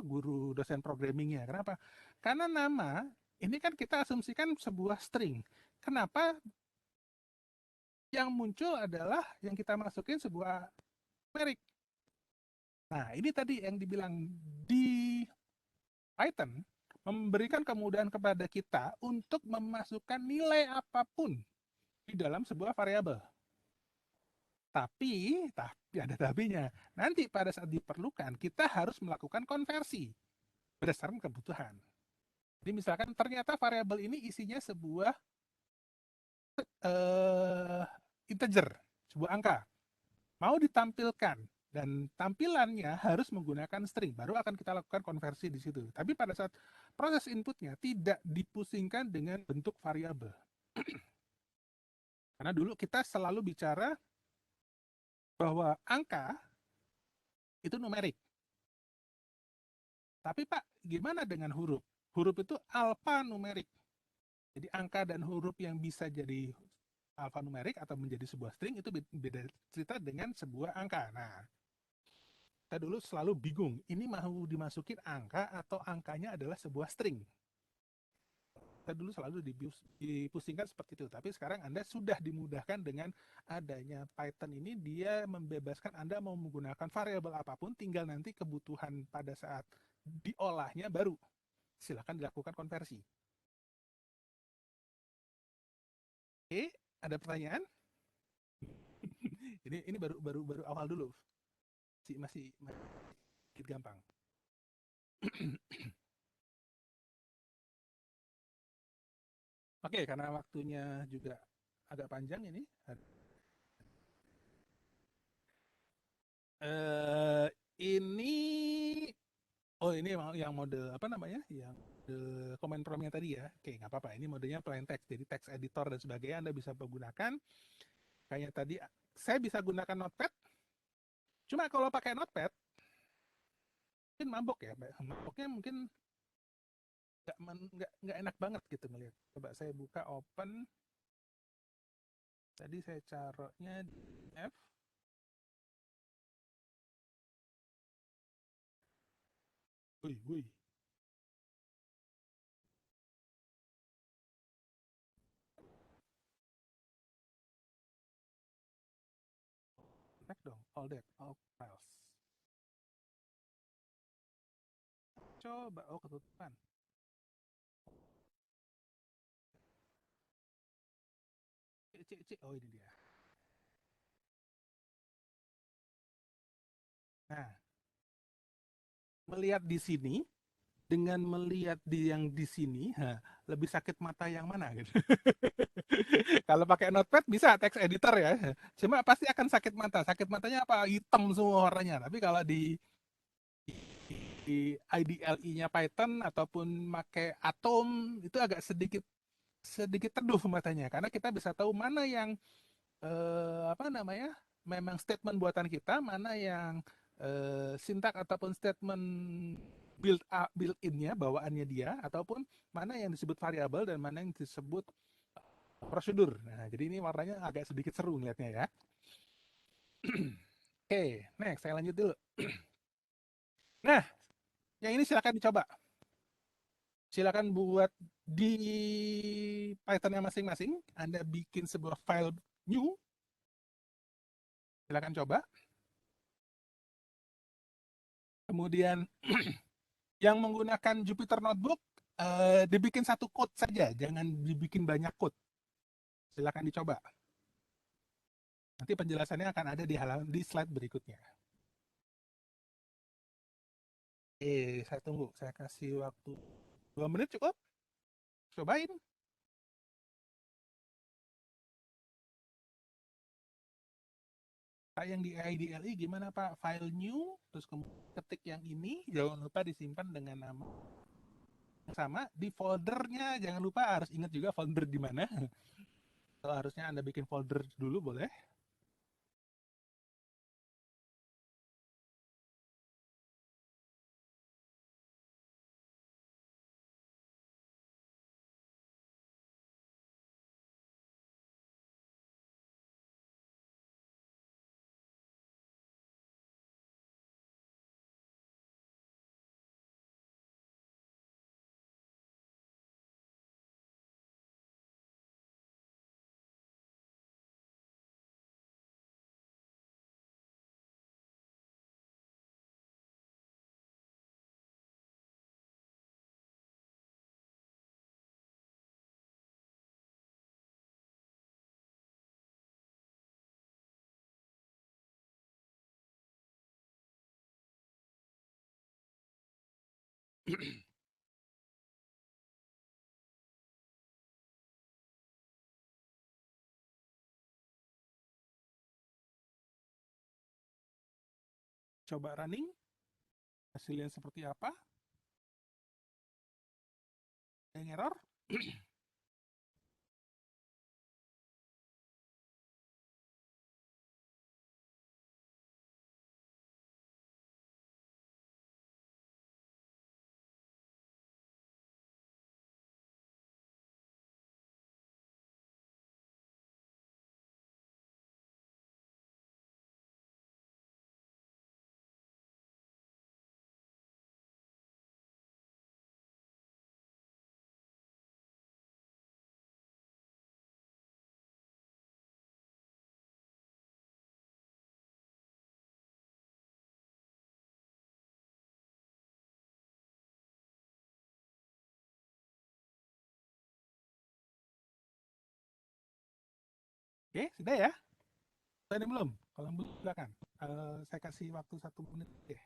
guru dosen programmingnya. Kenapa? Karena nama ini kan kita asumsikan sebuah string. Kenapa yang muncul adalah yang kita masukin sebuah numerik. Nah, ini tadi yang dibilang di Python memberikan kemudahan kepada kita untuk memasukkan nilai apapun di dalam sebuah variabel. Tapi ada tapinya. Nanti pada saat diperlukan, kita harus melakukan konversi berdasarkan kebutuhan. Jadi misalkan ternyata variabel ini isinya sebuah uh, integer, sebuah angka. Mau ditampilkan dan tampilannya harus menggunakan string, baru akan kita lakukan konversi di situ. Tapi pada saat proses inputnya tidak dipusingkan dengan bentuk variabel. Karena dulu kita selalu bicara bahwa angka itu numerik. Tapi Pak, gimana dengan huruf? Huruf itu alfanumerik. Jadi angka dan huruf yang bisa jadi alfanumerik atau menjadi sebuah string itu beda cerita dengan sebuah angka. Nah, kita dulu selalu bingung, ini mau dimasukin angka atau angkanya adalah sebuah string. Kita dulu selalu dipusingkan seperti itu. Tapi sekarang Anda sudah dimudahkan dengan adanya Python ini, dia membebaskan Anda mau menggunakan variabel apapun, tinggal nanti kebutuhan pada saat diolahnya baru silakan dilakukan konversi. Oke, ada pertanyaan? ini baru awal dulu. Masih sedikit gampang. Oke, karena waktunya juga agak panjang ini. Eh, ini ini yang mode apa namanya? Yang command promptnya tadi ya. Oke, nggak apa-apa. Ini modenya plain text, jadi text editor dan sebagainya Anda bisa menggunakan. Kayak tadi, saya bisa gunakan Notepad. Cuma kalau pakai Notepad, mungkin mabok ya. Maboknya mungkin nggak enak banget gitu ngelihat. Coba saya buka open. Tadi saya taruhnya di F. Wih, wih. Connect dong, all files. Coba, oh ketutupan. Oh ini dia. Nah, melihat di sini dengan melihat di yang di sini, lebih sakit mata yang mana gitu. Kalau pakai Notepad bisa text editor ya. Cuma pasti akan sakit mata. Sakit matanya apa? Hitam semua warnanya. Tapi kalau di IDLE-nya Python ataupun pakai Atom itu agak sedikit sedikit teduh matanya karena kita bisa tahu mana yang apa namanya memang statement buatan kita, mana yang sintak ataupun statement built innya bawaannya dia, ataupun mana yang disebut variabel dan mana yang disebut prosedur. Nah, jadi ini warnanya agak sedikit seru ngeliatnya ya. Oke, next saya lanjut dulu. Nah, yang ini silakan dicoba. Silakan buat di Python-nya masing-masing. Anda bikin sebuah file new. Silakan coba. Kemudian yang menggunakan Jupyter Notebook, dibikin satu code saja, jangan dibikin banyak code. Silakan dicoba. Nanti penjelasannya akan ada di slide berikutnya. Saya tunggu. Saya kasih waktu 2 menit cukup. Cobain. Yang di IDLE gimana Pak? File new, terus kemudian ketik yang ini, jangan lupa disimpan dengan nama yang sama. Di foldernya, jangan lupa harus ingat juga folder di mana. Kalau harusnya Anda bikin folder dulu boleh. Coba running, hasilnya seperti apa? Yang error? Oke, sudah ya? Sudah belum? Kalau belum, silakan. Saya kasih waktu 1 menit deh.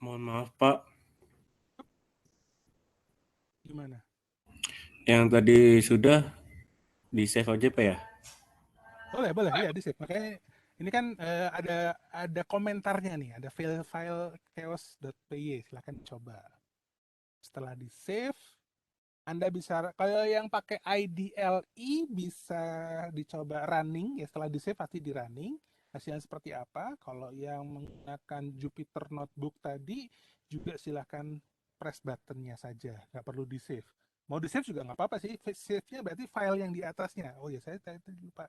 Mohon maaf Pak, Gimana? yang tadi sudah di save aja Pak ya? Boleh, ya di save. Makanya ini kan ada komentarnya nih, ada file chaos.py, silahkan coba. Setelah di save, Anda bisa, kalau yang pakai IDLE bisa dicoba running, ya setelah di save pasti di running. Hasilnya seperti apa? Kalau yang menggunakan Jupyter Notebook tadi, juga silahkan press buttonnya saja, nggak perlu di save. Mau di save juga nggak apa-apa sih, save-nya berarti file yang di atasnya. Oh ya, saya tadi lupa,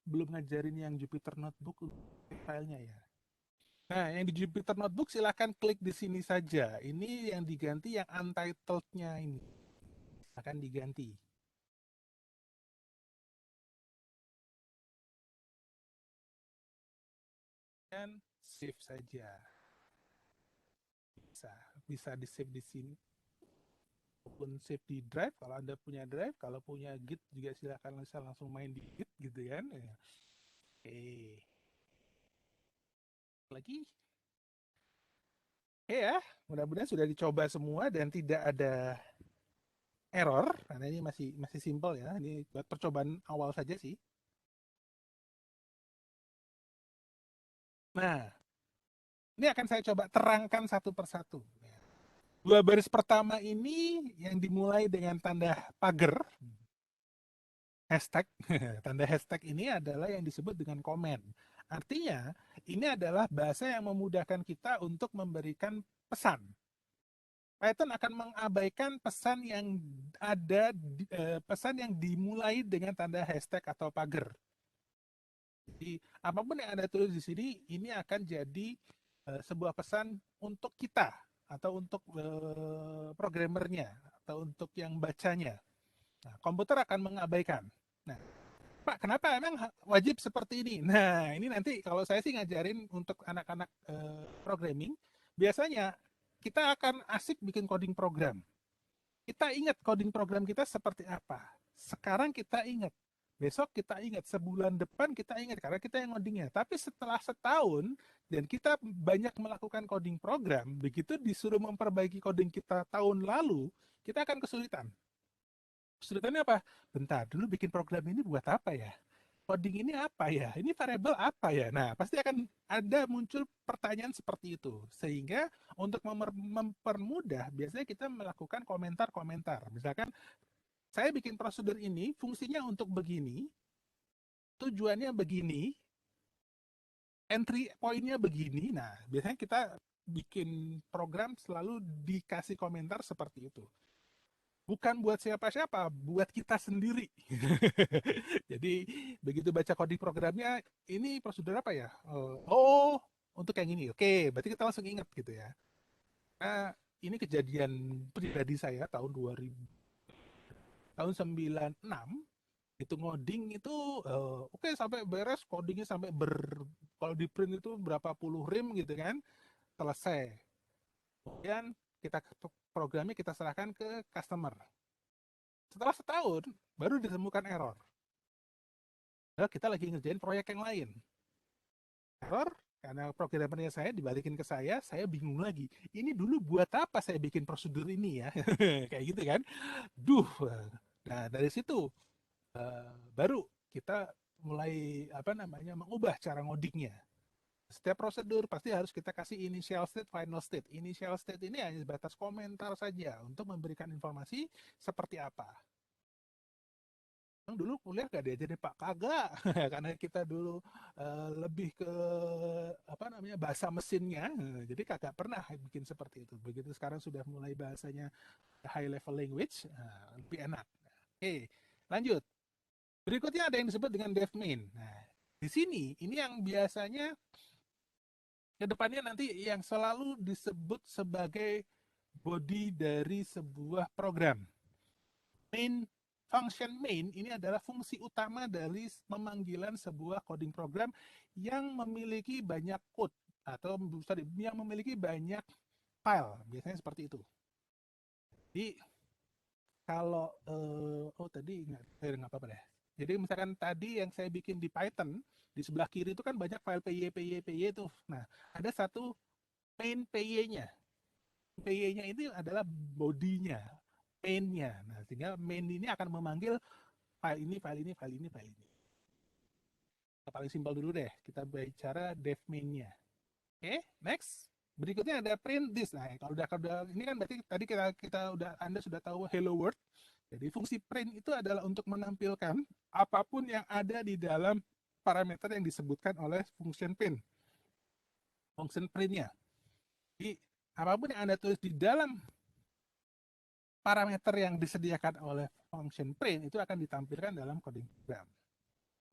belum ngajarin yang Jupyter Notebook filenya ya. Nah, yang di Jupyter Notebook silahkan klik di sini saja. Ini yang diganti yang untitled-nya ini akan diganti. Dan save saja. Bisa di save di sini. Maupun save di drive, kalau Anda punya drive. Kalau punya Git juga silahkan langsung main di Git gitu kan. Oke. Lagi. Oke ya, mudah-mudahan sudah dicoba semua dan tidak ada error. Karena ini masih simple ya. Ini buat percobaan awal saja sih. Nah, ini akan saya coba terangkan satu persatu. Dua baris pertama ini yang dimulai dengan tanda pagar, hashtag. Tanda hashtag ini adalah yang disebut dengan komen. Artinya, ini adalah bahasa yang memudahkan kita untuk memberikan pesan. Python akan mengabaikan pesan yang pesan yang dimulai dengan tanda hashtag atau pagar. Jadi, apapun yang Anda tulis di sini, ini akan jadi sebuah pesan untuk kita atau untuk programmernya atau untuk yang bacanya. Nah, komputer akan mengabaikan. Nah, Pak, kenapa emang wajib seperti ini? Nah, ini nanti kalau saya sih ngajarin untuk anak-anak programming, biasanya kita akan asik bikin coding program. Kita ingat coding program kita seperti apa. Sekarang kita ingat. Besok kita ingat, sebulan depan kita ingat karena kita yang ngodingnya. Tapi setelah setahun dan kita banyak melakukan coding program, begitu disuruh memperbaiki coding kita tahun lalu, kita akan kesulitan. Kesulitannya apa? Bentar, dulu bikin program ini buat apa ya? Coding ini apa ya? Ini variabel apa ya? Nah, pasti akan ada muncul pertanyaan seperti itu. Sehingga untuk mempermudah, biasanya kita melakukan komentar-komentar. Misalkan, saya bikin prosedur ini, fungsinya untuk begini, tujuannya begini, entry point-nya begini. Nah, biasanya kita bikin program selalu dikasih komentar seperti itu. Bukan buat siapa-siapa, buat kita sendiri. Jadi begitu baca coding programnya, ini prosedur apa ya? Oh, untuk yang ini. Oke, berarti kita langsung ingat gitu ya. Nah, ini kejadian pribadi saya tahun 2000, tahun 96 itu ngoding itu oke, sampai beres codingnya sampai kalau di print itu berapa puluh rim gitu kan, selesai. Kemudian programnya kita serahkan ke customer. Setelah setahun baru ditemukan error. Nah, kita lagi ngerjain proyek yang lain. Error karena programmernya saya dibalikin ke saya bingung lagi. Ini dulu buat apa saya bikin prosedur ini ya? Kayak gitu kan. Duh. Nah, dari situ baru kita mulai apa namanya mengubah cara ngodingnya. Setiap prosedur pasti harus kita kasih initial state, final state. Initial state ini hanya sebatas komentar saja untuk memberikan informasi seperti apa. Dulu kuliah gak diajarin Pak, kagak. Karena kita dulu lebih ke apa namanya bahasa mesinnya, jadi kagak pernah bikin seperti itu. Begitu sekarang sudah mulai bahasanya high level language, lebih enak. Oke, lanjut. Berikutnya ada yang disebut dengan dev main. Nah, di sini ini yang biasanya ke depannya nanti yang selalu disebut sebagai body dari sebuah program. Main function main ini adalah fungsi utama dari pemanggilan sebuah coding program yang memiliki banyak code atau yang memiliki banyak file, biasanya seperti itu. Jadi kalau oh tadi nggak apa-apa deh. Jadi misalkan tadi yang saya bikin di Python, di sebelah kiri itu kan banyak file py itu. Nah, ada satu main PY-nya. PY-nya itu adalah bodinya, main-nya. Nah, sehingga main ini akan memanggil file ini, file ini, file ini, file ini. Yang paling simpel dulu deh, kita bicara dev main-nya. Oke, next. Berikutnya ada print this. Nah, kalau udah ini kan berarti tadi Anda sudah tahu hello world. Jadi fungsi print itu adalah untuk menampilkan apapun yang ada di dalam parameter yang disebutkan oleh function print. Function print-nya. Jadi apapun yang Anda tulis di dalam parameter yang disediakan oleh function print itu akan ditampilkan dalam coding program.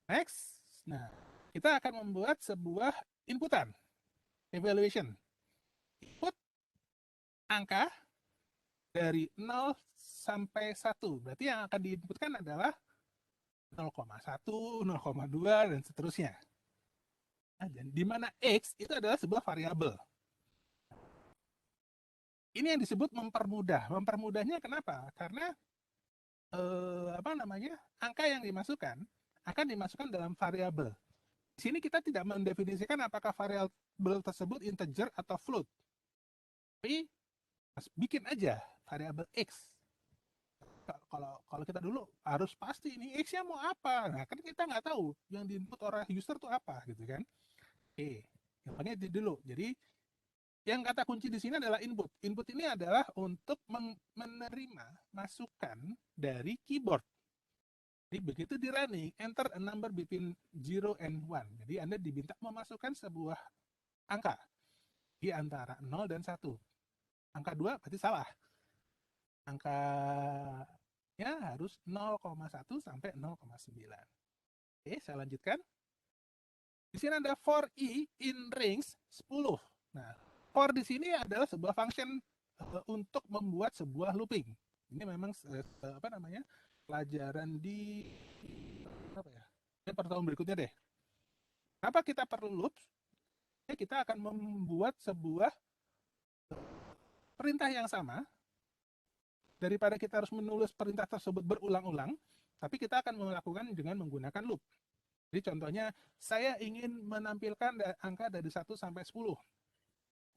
Next. Nah, kita akan membuat sebuah inputan. Evaluation. Input angka dari 0 sampai 1. Berarti yang akan diinputkan adalah 0,1, 0,2, dan seterusnya. Nah, dan di mana X itu adalah sebuah variabel. Ini yang disebut mempermudah. Mempermudahnya kenapa? Karena angka yang dimasukkan akan dimasukkan dalam variabel. Di sini kita tidak mendefinisikan apakah variabel tersebut integer atau float. Tapi bikin aja variabel X. Kalau kita dulu harus pasti ini X-nya mau apa. Nah, kan kita nggak tahu yang diinput oleh user itu apa gitu kan. Oke, yang paling itu dulu. Jadi yang kata kunci di sini adalah input. Input ini adalah untuk menerima masukan dari keyboard. Jadi begitu di running, enter a number between 0 and 1. Jadi Anda diminta memasukkan sebuah angka di antara 0 dan 1. Angka 2 berarti salah. Angkanya harus 0,1 sampai 0,9. Oke, saya lanjutkan. Di sini ada for i in range 10. Nah, for di sini adalah sebuah function untuk membuat sebuah looping. Ini memang pelajaran di pertemuan berikutnya deh. Kenapa kita perlu loops? Kita akan membuat sebuah perintah yang sama. Daripada kita harus menulis perintah tersebut berulang-ulang, tapi kita akan melakukan dengan menggunakan loop. Jadi contohnya, saya ingin menampilkan angka dari 1 sampai 10.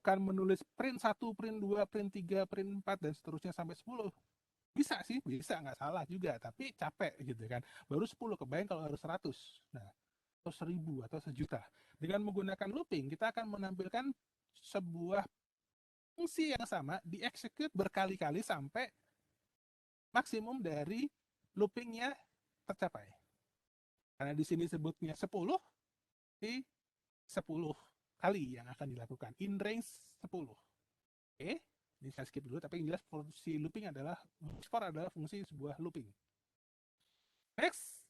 Bukan menulis print 1, print 2, print 3, print 4, dan seterusnya sampai 10. Bisa sih, bisa, nggak salah juga, tapi capek gitu kan. Baru 10, kebayang kalau harus 100. Nah, atau 1000, atau 1.000.000. Dengan menggunakan looping, kita akan menampilkan sebuah fungsi yang sama, di-execute berkali-kali sampai maksimum dari loopingnya tercapai. Karena di sini sebutnya 10, di 10 kali yang akan dilakukan. In range 10. Oke, ini saya skip dulu, tapi yang jelas fungsi looping adalah, for adalah fungsi sebuah looping. Next,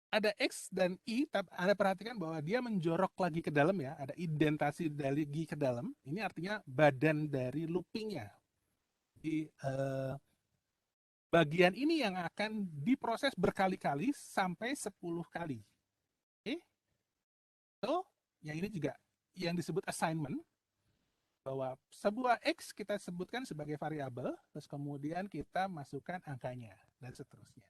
ada X dan I, Anda perhatikan bahwa dia menjorok lagi ke dalam ya, ada indentasi lagi ke dalam, ini artinya badan dari loopingnya. Di bagian ini yang akan diproses berkali-kali sampai 10 kali. Oke. So, yang ini juga yang disebut assignment, bahwa sebuah X kita sebutkan sebagai variabel, terus kemudian kita masukkan angkanya, dan seterusnya.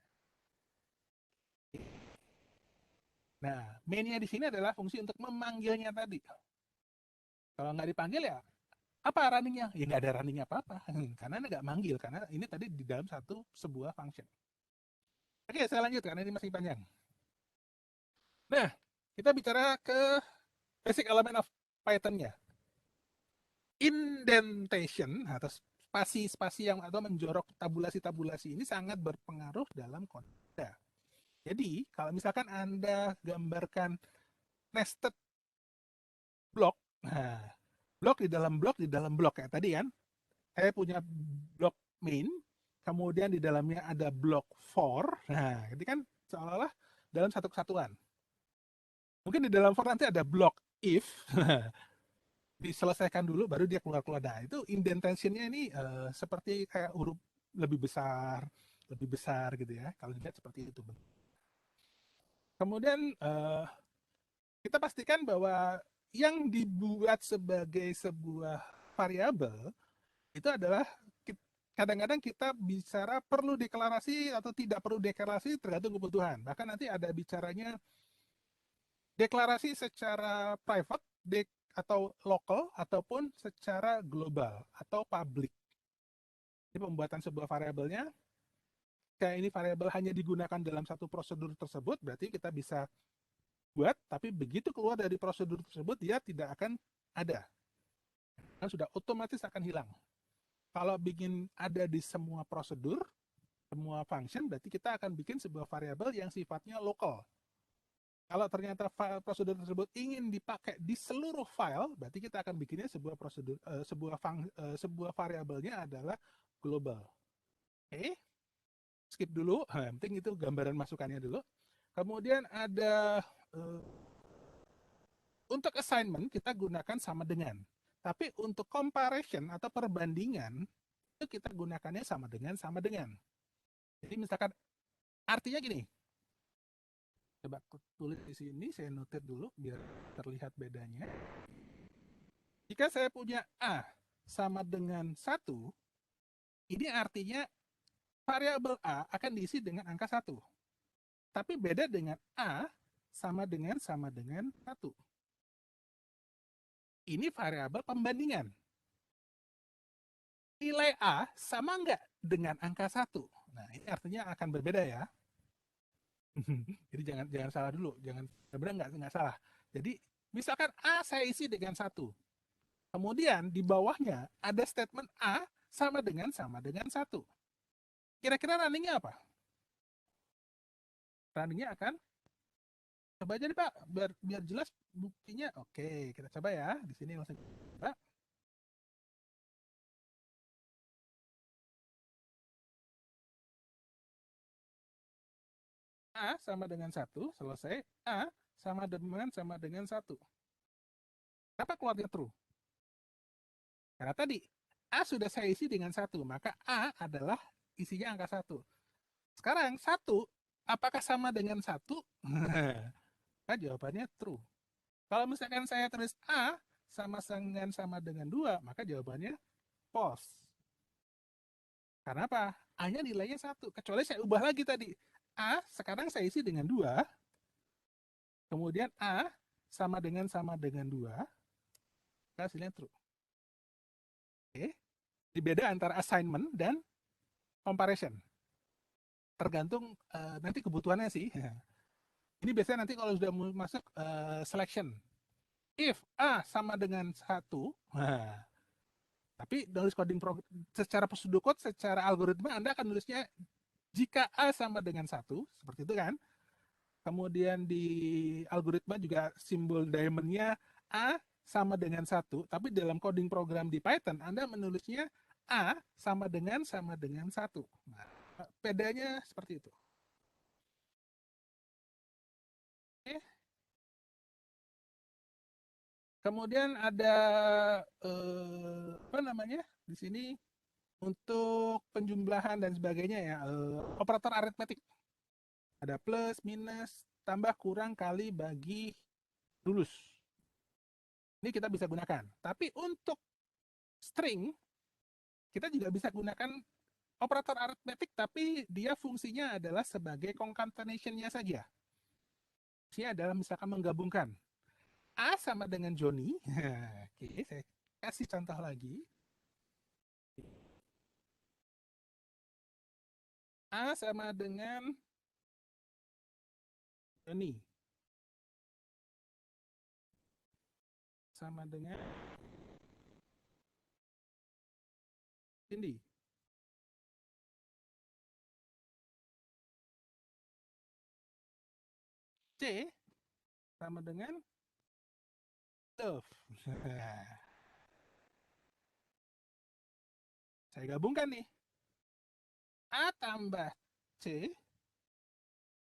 Nah, main-nya di sini adalah fungsi untuk memanggilnya tadi. Kalau nggak dipanggil ya, apa runningnya? Ya nggak ada running apa-apa, karena nggak manggil, karena ini tadi di dalam sebuah function. Oke, saya lanjut karena ini masih panjang. Nah, kita bicara ke basic element of Python-nya. Indentation atau spasi-spasi yang atau menjorok tabulasi-tabulasi ini sangat berpengaruh dalam kode. Jadi, kalau misalkan Anda gambarkan nested block, nah, blok di dalam blok di dalam blok kayak tadi kan, saya punya blok main, kemudian di dalamnya ada blok for, nah, ini kan seolah-olah dalam satu kesatuan. Mungkin di dalam for nanti ada blok if, diselesaikan dulu baru dia keluar-keluar. Nah, itu indentation-nya ini seperti kayak huruf lebih besar gitu ya. Kalau dilihat seperti itu. Kemudian kita pastikan bahwa yang dibuat sebagai sebuah variabel itu adalah kadang-kadang kita bicara perlu deklarasi atau tidak perlu deklarasi tergantung kebutuhan. Bahkan nanti ada bicaranya deklarasi secara private, atau lokal ataupun secara global atau public. Jadi pembuatan sebuah variabelnya, kayak ini variabel hanya digunakan dalam satu prosedur tersebut, berarti kita bisa buat, tapi begitu keluar dari prosedur tersebut, dia tidak akan ada. Kan sudah otomatis akan hilang. Kalau bikin ada di semua prosedur, semua function, berarti kita akan bikin sebuah variabel yang sifatnya lokal. Kalau ternyata prosedur tersebut ingin dipakai di seluruh file, berarti kita akan bikinnya sebuah prosedur, sebuah variabelnya adalah global. Oke, skip dulu. Yang penting itu gambaran masukannya dulu. Kemudian ada untuk assignment kita gunakan sama dengan. Tapi untuk comparison atau perbandingan itu kita gunakannya sama dengan. Jadi misalkan artinya gini. Coba aku tulis di sini, saya notate dulu biar terlihat bedanya. Jika saya punya A sama dengan 1, ini artinya variabel A akan diisi dengan angka 1. Tapi beda dengan A sama dengan 1. Ini variabel pembandingan. Nilai A sama nggak dengan angka 1? Nah, ini artinya akan berbeda ya. Jadi jangan salah dulu, benar nggak salah. Jadi misalkan A saya isi dengan 1, kemudian di bawahnya ada statement A sama dengan 1. Kira-kira runningnya apa? Runningnya akan coba aja nih Pak, biar jelas buktinya. Oke, kita coba ya. Di sini langsung coba. A sama dengan 1, selesai. A sama dengan 1. Kenapa keluarnya true? Karena tadi A sudah saya isi dengan 1, maka A adalah isinya angka 1. Sekarang 1, apakah sama dengan 1? Nah, jawabannya true. Kalau misalkan saya tulis A sama dengan 2, maka jawabannya false. Karena apa? A-nya nilainya 1. Kecuali saya ubah lagi tadi. A sekarang saya isi dengan 2. Kemudian A sama dengan 2. Hasilnya true. Oke. Ini beda antara assignment dan comparison. Tergantung nanti kebutuhannya sih. Ini biasanya nanti kalau sudah masuk selection. If A sama dengan 1, nah, tapi nulis coding secara prosedur code, secara algoritma Anda akan nulisnya jika A sama dengan 1, seperti itu kan. Kemudian di algoritma juga simbol diamondnya A sama dengan 1, tapi dalam coding program di Python Anda menulisnya A sama dengan 1. Nah, bedanya seperti itu. Oke. Kemudian ada apa namanya di sini untuk penjumlahan dan sebagainya ya, operator aritmetik. Ada plus, minus, tambah, kurang, kali, bagi, lulus. Ini kita bisa gunakan. Tapi untuk string, kita juga bisa gunakan operator aritmetik, tapi dia fungsinya adalah sebagai concatenation-nya saja. Fungsinya adalah misalkan menggabungkan. A sama dengan Johnny. Oke, saya kasih contoh lagi. A sama dengan Johnny. Sama dengan Cindy. C sama dengan love. Saya gabungkan nih. A tambah C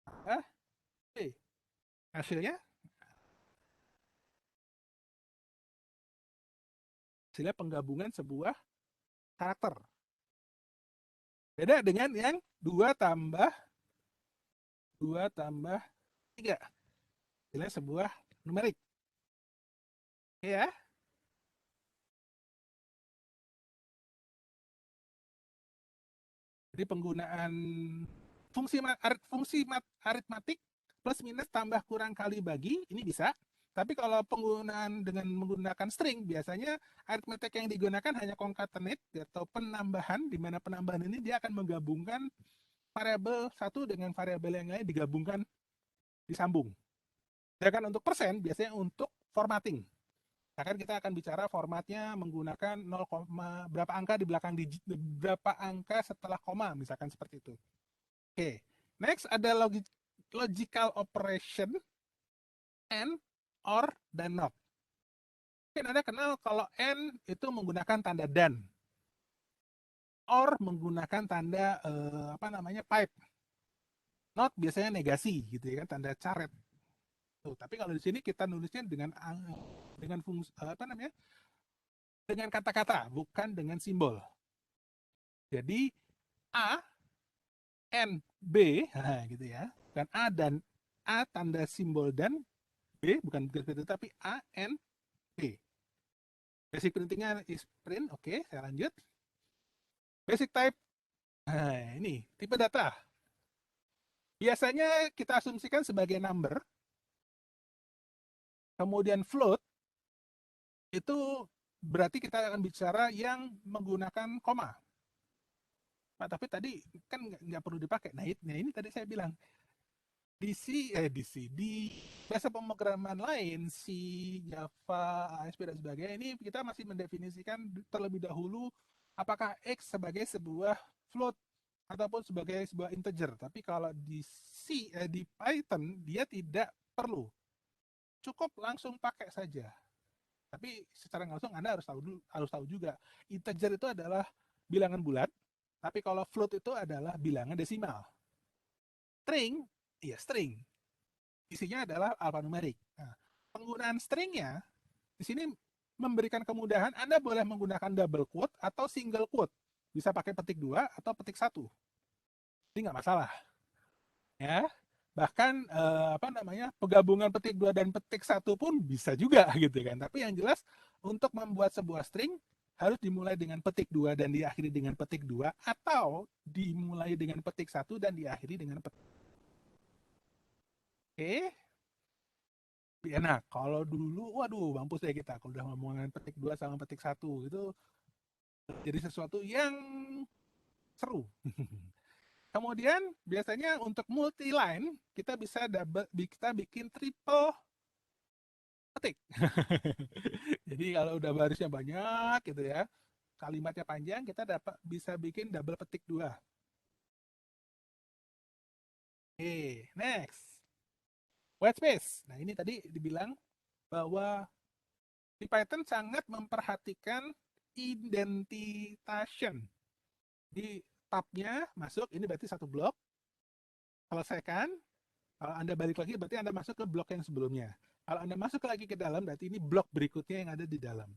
tambah B. Hasilnya penggabungan sebuah karakter. Beda dengan yang 2 tambah 3. Hasilnya sebuah numerik. Oke ya. Jadi penggunaan fungsi aritmatik plus minus tambah kurang kali bagi ini bisa. Tapi kalau penggunaan dengan menggunakan string, biasanya arithmetic yang digunakan hanya concatenate atau penambahan, di mana penambahan ini dia akan menggabungkan variabel satu dengan variabel yang lain digabungkan, disambung. Sedangkan untuk persen biasanya untuk formatting. Akan kita akan bicara formatnya menggunakan 0, berapa angka di belakang digit, berapa angka setelah koma, misalkan seperti itu. Oke, next ada logical operation, and, or, dan not. Mungkin Anda kenal kalau and itu menggunakan tanda dan, or menggunakan tanda pipe, not biasanya negasi gitu ya kan, tanda caret. Tuh, tapi kalau di sini kita nulisnya dengan fungsi dengan kata-kata, bukan dengan simbol. Jadi A, N, B, nah, gitu ya. Bukan A dan A tanda simbol dan B, bukan begitu, tapi A, N, B. Basic printingnya is print, oke, saya lanjut. Basic type, nah ini, tipe data. Biasanya kita asumsikan sebagai number, kemudian float, itu berarti kita akan bicara yang menggunakan koma. Nah, tapi tadi kan nggak perlu dipakai. Nah ini tadi saya bilang, di bahasa pemrograman lain, C, Java, ASP, dan sebagainya, ini kita masih mendefinisikan terlebih dahulu apakah X sebagai sebuah float ataupun sebagai sebuah integer. Tapi kalau di di Python, dia tidak perlu. Cukup langsung pakai saja. Tapi secara langsung Anda harus tahu juga, integer itu adalah bilangan bulat, tapi kalau float itu adalah bilangan desimal. String, iya string. Isinya adalah alfanumerik. Nah, penggunaan stringnya di sini memberikan kemudahan. Anda boleh menggunakan double quote atau single quote. Bisa pakai petik 2 atau petik 1. Ini nggak masalah. Ya, bahkan penggabungan petik 2 dan petik 1 pun bisa juga gitu kan. Tapi yang jelas untuk membuat sebuah string harus dimulai dengan petik 2 dan diakhiri dengan petik 2, atau dimulai dengan petik 1 dan diakhiri dengan petik. Oke. Ya, nah, kalau dulu, waduh, mampus ya kita. Kalau udah ngomongin petik 2 sama petik 1, itu jadi sesuatu yang seru. Kemudian, biasanya untuk multi-line, kita kita bikin triple petik. Jadi kalau udah barisnya banyak gitu ya, kalimatnya panjang, kita bisa bikin double petik 2. Oke, next. White space. Nah, ini tadi dibilang bahwa di Python sangat memperhatikan indentation. Di tabnya masuk, ini berarti satu blok. Selesaikan. Kalau Anda balik lagi, berarti Anda masuk ke blok yang sebelumnya. Kalau Anda masuk lagi ke dalam, berarti ini blok berikutnya yang ada di dalam.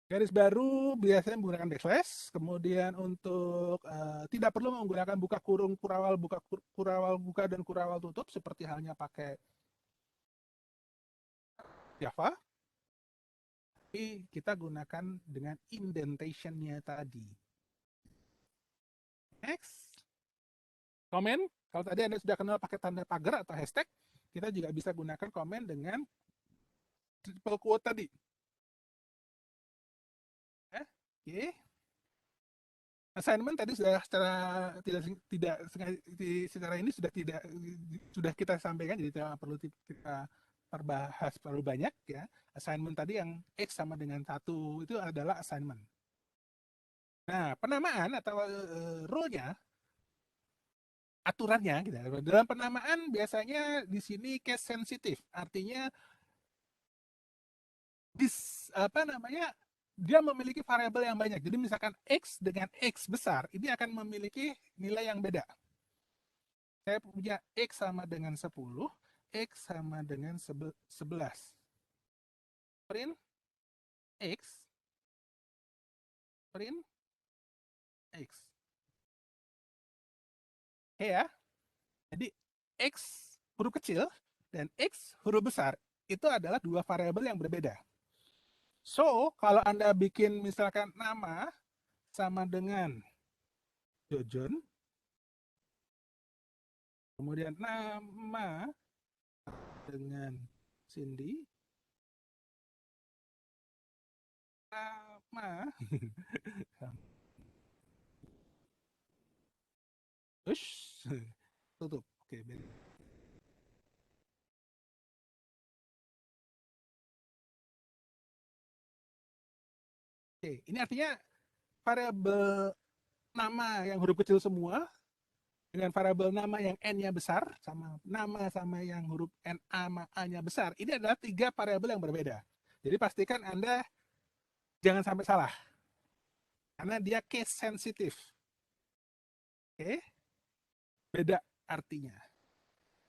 Garis baru biasanya menggunakan backslash, kemudian untuk tidak perlu menggunakan buka kurung, kurawal buka dan kurawal tutup seperti halnya pakai Java. Tapi kita gunakan dengan indentation-nya tadi. Next. Komen, kalau tadi Anda sudah kenal pakai tanda pagar atau hashtag, kita juga bisa gunakan komen dengan triple quote tadi. Oke. Assignment tadi sudah secara ini sudah kita sampaikan, jadi tidak perlu kita perbahas terlalu banyak ya. Assignment tadi yang X sama dengan 1 itu adalah assignment. Nah, penamaan atau rule-nya, aturannya gitu. Dalam penamaan biasanya di sini case sensitive, artinya dia memiliki variabel yang banyak. Jadi misalkan X dengan X besar, ini akan memiliki nilai yang beda. Saya punya X sama dengan 10, X sama dengan 11. Print X, print X. Oke ya. Jadi X huruf kecil dan X huruf besar itu adalah dua variabel yang berbeda. So, kalau Anda bikin misalkan nama sama dengan Jojon, kemudian nama dengan Cindy sama Ush, tutup. Oke, oke, ini artinya variabel nama yang huruf kecil semua dengan variabel nama yang n-nya besar sama nama sama yang huruf n a sama a-nya besar. Ini adalah 3 variabel yang berbeda. Jadi pastikan Anda jangan sampai salah karena dia case sensitif. Oke, beda artinya.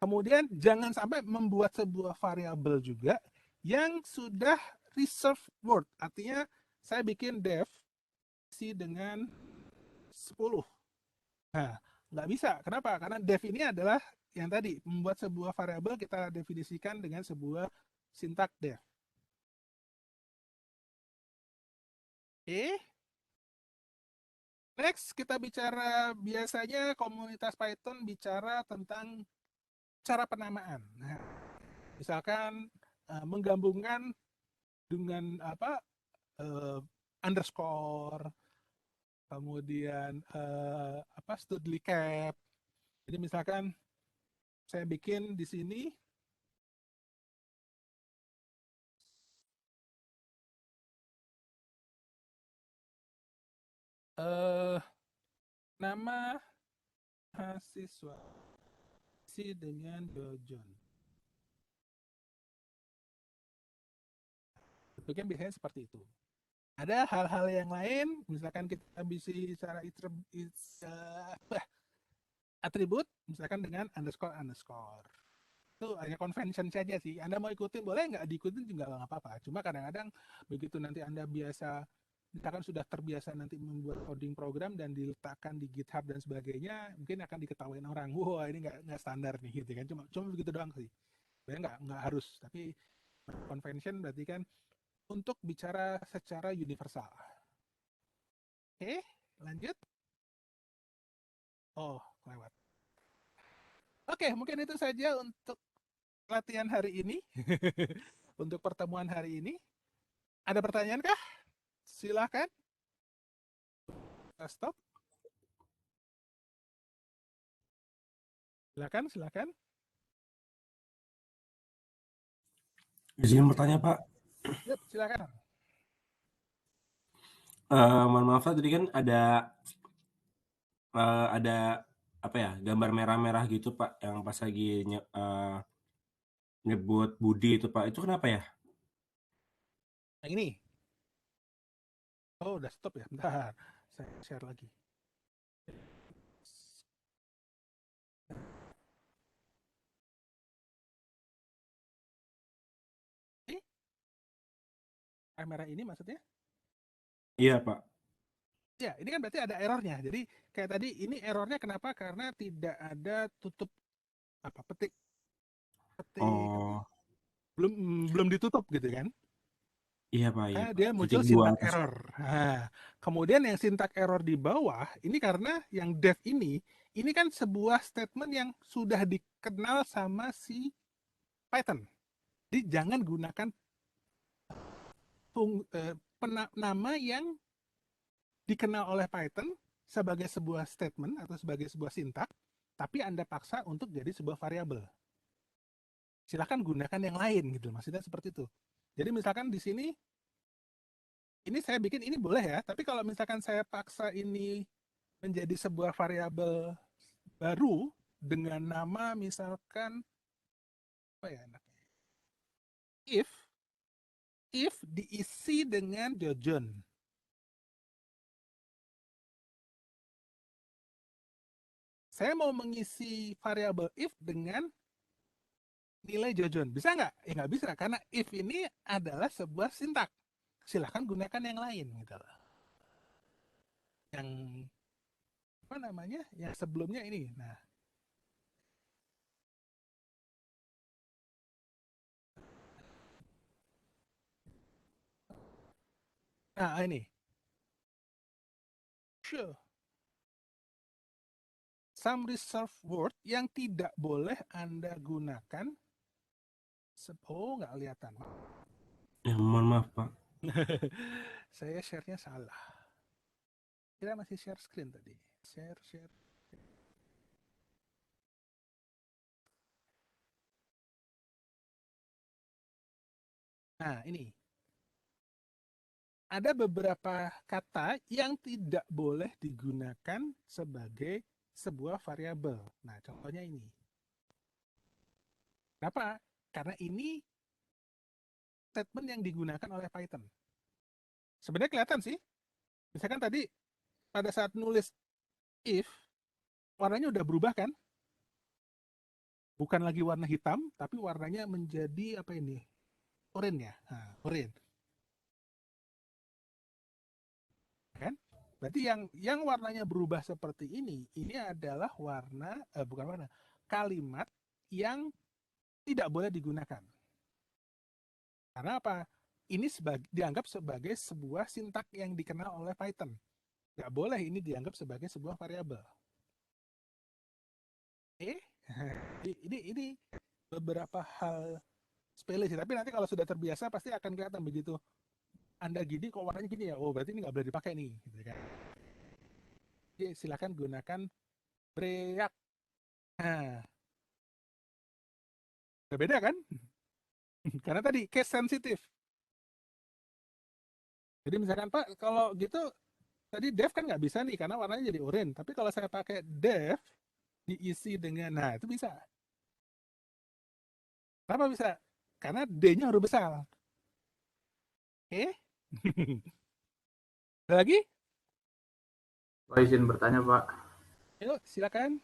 Kemudian jangan sampai membuat sebuah variabel juga yang sudah reserved word. Artinya saya bikin def isi dengan 10. Nah, nggak bisa. Kenapa? Karena def ini adalah yang tadi, membuat sebuah variabel kita definisikan dengan sebuah sintak def. Oke. Next, kita bicara, biasanya komunitas Python bicara tentang cara penamaan. Nah, misalkan menggabungkan dengan apa underscore, kemudian apa studly cap. Jadi misalkan saya bikin di sini nama mahasiswa isi dengan Jojon. Bentuknya biasanya seperti itu. Ada hal-hal yang lain, misalkan kita bisa secara atribut, misalkan dengan underscore underscore. Itu hanya convention saja sih. Anda mau ikutin boleh, nggak diikutin juga nggak apa-apa. Cuma kadang-kadang begitu nanti Anda biasa, misalkan sudah terbiasa nanti membuat coding program dan diletakkan di GitHub dan sebagainya, mungkin akan diketahui orang, wah ini nggak standar nih gitu kan. Cuma begitu doang sih. Sebenarnya nggak harus, tapi convention berarti kan untuk bicara secara universal. Oke, lanjut. Oh, lewat. Oke, mungkin itu saja untuk latihan hari ini. Untuk pertemuan hari ini. Ada pertanyaan kah? Silakan. Stop. Silakan. Izin bertanya, Pak. Yep, silakan. Mohon maaf, Pak, tadi kan ada apa ya, gambar merah-merah gitu, Pak, yang pas lagi nyebut Budi itu, Pak. Itu kenapa ya? Yang ini. Oh, udah stop ya. Bentar. Saya share lagi. Ini kamera ini maksudnya? Iya, Pak. Ya, ini kan berarti ada errornya. Jadi kayak tadi ini errornya kenapa? Karena tidak ada tutup apa petik apa Oh, belum ditutup gitu kan? iya, Pak, iya, Karena Pak. dia muncul Titik dua sintak atas. error. Nah, kemudian yang sintak error di bawah ini karena yang def ini kan sebuah statement yang sudah dikenal sama si Python. Jadi jangan gunakan nama yang dikenal oleh Python sebagai sebuah statement atau sebagai sebuah sintak, tapi Anda paksa untuk jadi sebuah variabel. Silahkan gunakan yang lain gitu, maksudnya seperti itu. Jadi misalkan di sini, ini saya bikin ini boleh ya, tapi kalau misalkan saya paksa ini menjadi sebuah variabel baru dengan nama misalkan apa ya enaknya? If diisi dengan Jojon. Saya mau mengisi variabel if dengan nilai Jojon. Bisa nggak? Ya nggak bisa, karena if ini adalah sebuah sintak. Silahkan gunakan yang lain gitu loh. Yang apa namanya? Yang sebelumnya ini. Nah ini. Sure. Some reserved word yang tidak boleh Anda gunakan Oh, nggak kelihatan. Ya, mohon maaf, Pak. Saya share-nya salah. Kita masih share screen tadi. Share. Nah, ini. Ada beberapa kata yang tidak boleh digunakan sebagai sebuah variabel. Nah, contohnya ini. Kenapa? Karena ini statement yang digunakan oleh Python. Sebenarnya kelihatan sih. Misalkan tadi pada saat nulis if, warnanya udah berubah kan? Bukan lagi warna hitam, tapi warnanya menjadi apa ini? Oranye ya. Nah, oranye. Kan? Berarti yang warnanya berubah seperti ini adalah bukan warna, kalimat yang tidak boleh digunakan. Karena apa? Ini dianggap sebagai sebuah sintak yang dikenal oleh Python. Nggak boleh ini dianggap sebagai sebuah variabel. Ini beberapa hal sepele sih. Tapi nanti kalau sudah terbiasa pasti akan kelihatan begitu. Anda gini kok warnanya gini ya. Oh berarti ini nggak boleh dipakai nih. Gitu kan. Jadi silakan gunakan Preact. Nah, berbeda kan? Karena tadi case sensitif. Jadi misalkan Pak, kalau gitu tadi dev kan nggak bisa nih karena warnanya jadi oranye. Tapi kalau saya pakai dev diisi dengan, nah itu bisa. Kenapa bisa? Karena D-nya huruf besar. Oke? Ada lagi? Pak, izin bertanya Pak. Yuk, silakan.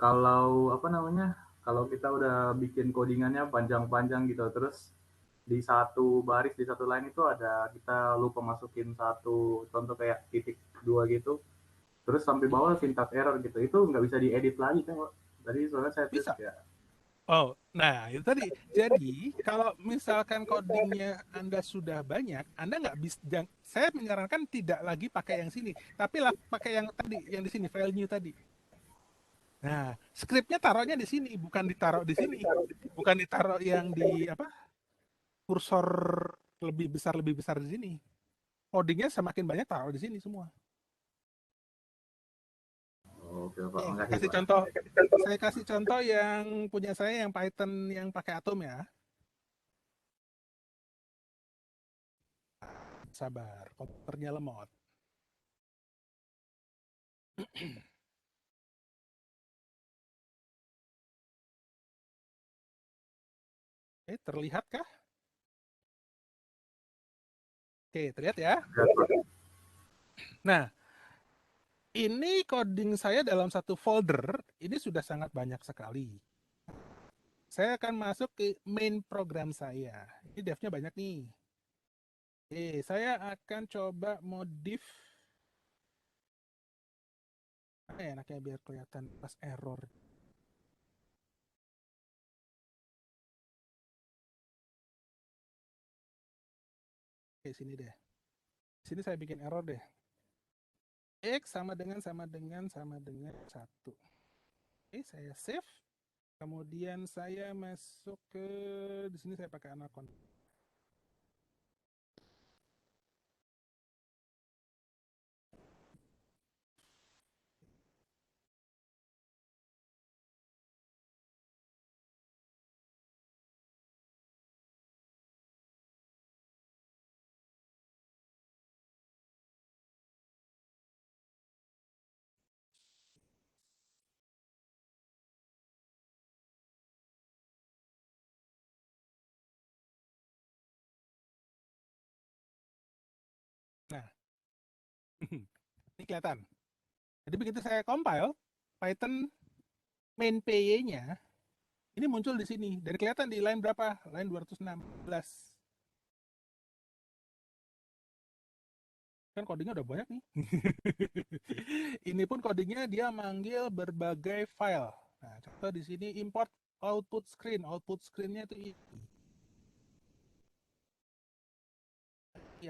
Kalau apa namanya? Kalau kita udah bikin codingannya panjang-panjang gitu, terus di satu baris di satu line itu ada kita lupa masukin satu contoh kayak titik dua gitu, terus sampai bawah syntax error gitu, itu nggak bisa diedit lagi kan Pak? Tadi soalnya saya tes Bisa. ya. Oh, nah itu tadi. Jadi kalau misalkan codingnya Anda sudah banyak, Anda nggak bisa. Saya menyarankan tidak lagi pakai yang sini, tapi lah pakai yang tadi, yang di sini, file new tadi. Nah, skripnya taruhnya di sini, bukan ditaruh di sini, bukan ditaruh yang di apa kursor lebih besar di sini. Codingnya semakin banyak taruh di sini semua. Oke Pak, Nih, makasih Pak. saya kasih contoh yang punya saya yang Python yang pakai Atom ya. Sabar, komputernya lemot. Terlihatkah? Oke, terlihat ya. Ya, Pak. Nah, ini coding saya dalam satu folder, ini sudah sangat banyak sekali. Saya akan masuk ke main program saya. Ini devnya banyak nih. Oke, saya akan coba modif. Mana ya enaknya biar kelihatan pas error. Oke, sini deh. Sini saya bikin error deh. X sama dengan 1. Oke, saya save. Kemudian saya masuk ke di sini saya pakai Anacon. Nah, ini kelihatan. Jadi begitu saya compile, Python main py-nya ini muncul di sini dan kelihatan di line berapa? Line 216. Kan codingnya udah banyak nih. Ini pun codingnya dia manggil berbagai file. Nah, contoh di sini import output screen. Output screen-nya itu ini.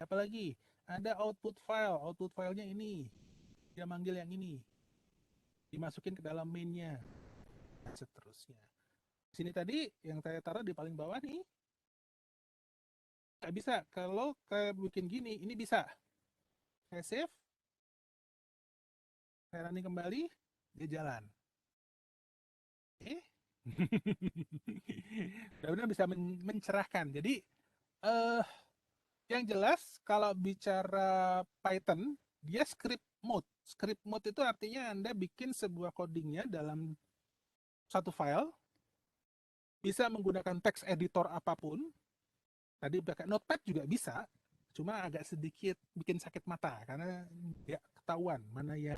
Apa lagi? Ada output file. Output filenya ini. Dia manggil yang ini. Dimasukin ke dalam main-nya. Seterusnya. Sini tadi yang saya taruh di paling bawah nih, nggak bisa. Kalau kayak bikin gini, ini bisa. Saya save, saya running kembali, dia jalan. Oke. Mudah-mudahan bisa mencerahkan. Jadi, eh yang jelas kalau bicara Python, dia script mode. Script mode itu artinya Anda bikin sebuah codingnya dalam satu file, bisa menggunakan text editor apapun. Tadi pakai Notepad juga bisa, cuma agak sedikit bikin sakit mata karena ya ketahuan mana yang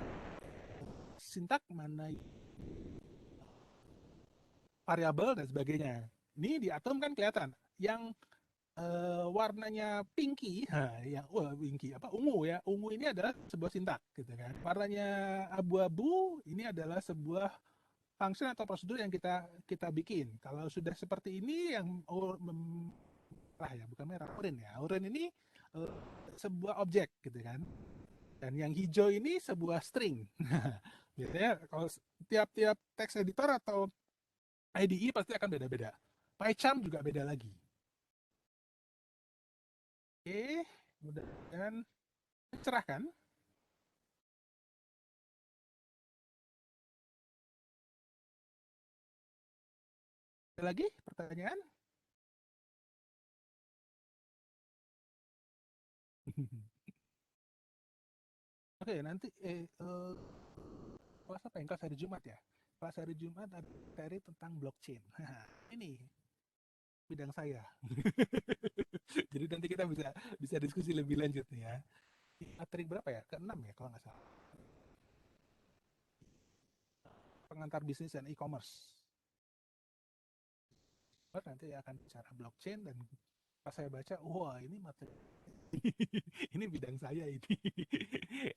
sintak, mana variabel dan sebagainya. Ini di Atom kan kelihatan. Yang warnanya pinky, yang pinky apa ungu ya, ungu ini adalah sebuah sintak gitu kan. Warnanya abu-abu ini adalah sebuah function atau prosedur yang kita bikin. Kalau sudah seperti ini yang merah ya, bukan merah, oranye ya. Oranye ini sebuah objek gitu kan. Dan yang hijau ini sebuah string. Biasanya kalau tiap-tiap text editor atau IDE pasti akan beda-beda. PyCharm juga beda lagi. Oke, mudah-mudahan mencerahkan. Ada lagi pertanyaan? Oke, nanti kelas apa yang kelas hari Jumat ya? Kelas hari Jumat ada materi tentang blockchain. Ini bidang saya. Jadi nanti kita bisa diskusi lebih lanjut nih ya. Materi berapa ya? Ke-6 ya kalau nggak salah. Pengantar bisnis dan e-commerce. Nanti akan bicara blockchain dan pas saya baca, wah ini materi ini bidang saya ini.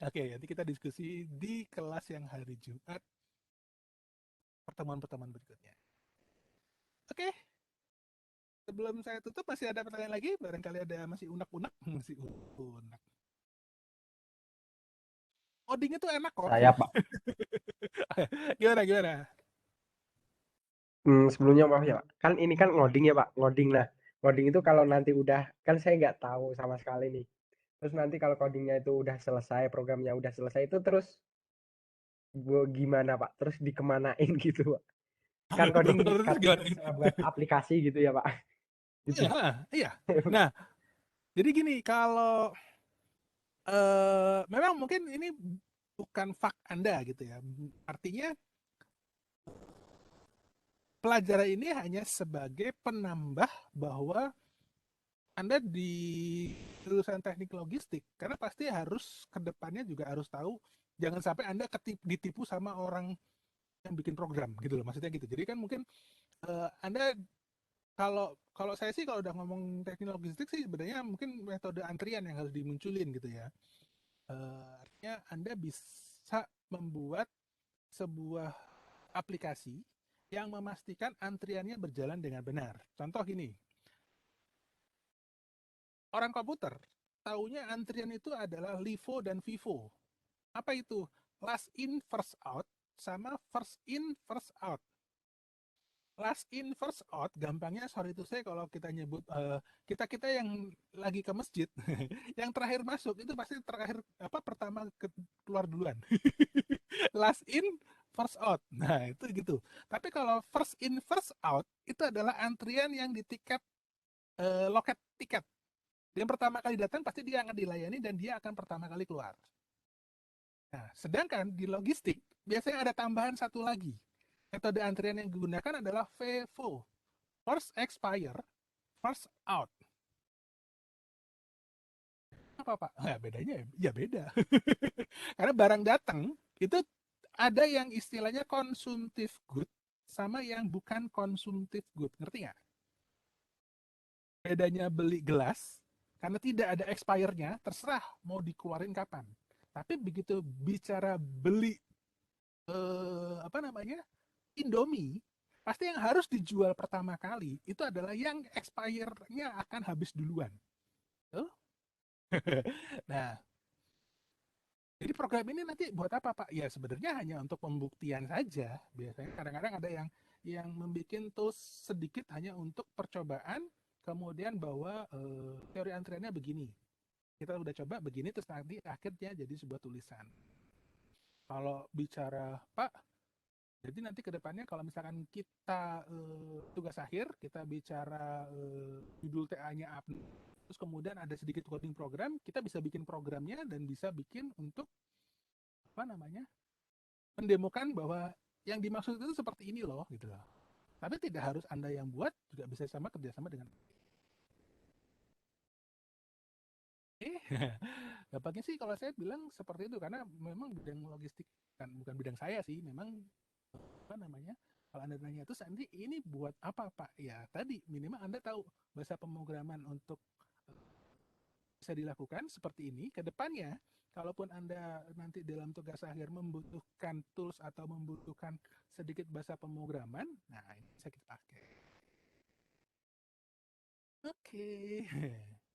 Oke, nanti kita diskusi di kelas yang hari Jumat, pertemuan-pertemuan berikutnya. Oke, sebelum saya tutup masih ada pertanyaan lagi? Barangkali ada masih unek-unek, masih unek. Coding itu enak kok. Saya Pak. Gimana? Sebelumnya maaf ya Pak. Kan ini kan ngoding ya Pak, ngoding. Nah, ngoding itu kalau nanti udah, kan saya nggak tahu sama sekali nih. Terus nanti kalau codingnya itu udah selesai, programnya udah selesai itu terus gimana Pak? Terus dikemanain gitu Pak? Kan coding Terus katanya gimana? buat aplikasi gitu ya Pak. Gitu. Iya. Nah, jadi gini, kalau memang mungkin ini bukan fak Anda gitu ya. Artinya pelajaran ini hanya sebagai penambah bahwa Anda di jurusan teknik logistik, karena pasti harus ke depannya juga harus tahu, jangan sampai Anda ditipu sama orang yang bikin program gitu loh, maksudnya gitu. Jadi kan mungkin Anda kalau saya sih kalau udah ngomong teknik logistik sih sebenarnya mungkin metode antrian yang harus dimunculin gitu ya. Artinya Anda bisa membuat sebuah aplikasi yang memastikan antriannya berjalan dengan benar. Contoh gini, orang komputer taunya antrian itu adalah LIFO dan FIFO. Apa itu? Last in, first out, sama first in, first out. Last in, first out, gampangnya sorry to say kalau kita nyebut kita yang lagi ke masjid, yang terakhir masuk itu pasti terakhir pertama keluar duluan. Last in, first out. Nah, itu gitu. Tapi kalau first in, first out itu adalah antrian yang di tiket loket tiket. Yang pertama kali datang pasti dia akan dilayani dan dia akan pertama kali keluar. Nah, sedangkan di logistik biasanya ada tambahan satu lagi. Metode antrian yang digunakan adalah FIFO, first expire, first out. Apa Pak? Nah, bedanya ya beda. Karena barang datang itu ada yang istilahnya konsumtif good sama yang bukan konsumtif good. Ngerti nggak? Bedanya beli gelas, karena tidak ada expire-nya, terserah mau dikeluarin kapan. Tapi begitu bicara beli Indomie, pasti yang harus dijual pertama kali itu adalah yang expire-nya akan habis duluan. Tuh. Nah, jadi program ini nanti buat apa Pak? Ya sebenarnya hanya untuk pembuktian saja. Biasanya kadang-kadang ada yang membuat tools sedikit hanya untuk percobaan, kemudian bahwa teori antriannya begini. Kita udah coba begini, terus nanti akhirnya jadi sebuah tulisan. Kalau bicara Pak, jadi nanti ke depannya kalau misalkan kita tugas akhir, kita bicara judul TA-nya apa, terus kemudian ada sedikit coding program, kita bisa bikin programnya dan bisa bikin untuk mendemokan bahwa yang dimaksud itu seperti ini loh, gitu loh. Tapi tidak harus Anda yang buat, juga bisa kerjasama dengan dapatnya sih kalau saya bilang seperti itu, karena memang bidang logistik bukan bidang saya sih, memang kalau Anda nanya itu nanti ini buat apa Pak? Ya tadi minimal Anda tahu bahasa pemrograman untuk bisa dilakukan seperti ini. Ke depannya, kalaupun Anda nanti dalam tugas akhir membutuhkan tools atau membutuhkan sedikit bahasa pemrograman, nah ini bisa kita pakai. Oke.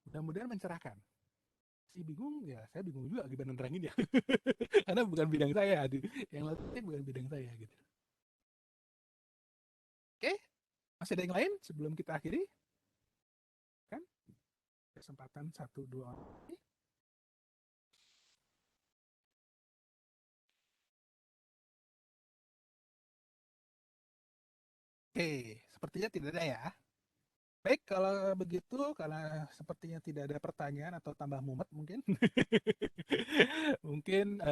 Mudah-mudahan mencerahkan. Si bingung ya, saya bingung juga gimana nerangin ya. Karena bukan bidang saya, yang logistik bukan bidang saya gitu. Oke, masih ada yang lain sebelum kita akhiri? Kan? Kesempatan 1-2 orang. Oke, sepertinya tidak ada ya. Baik, kalau begitu, karena sepertinya tidak ada pertanyaan atau tambah mumet mungkin. Mungkin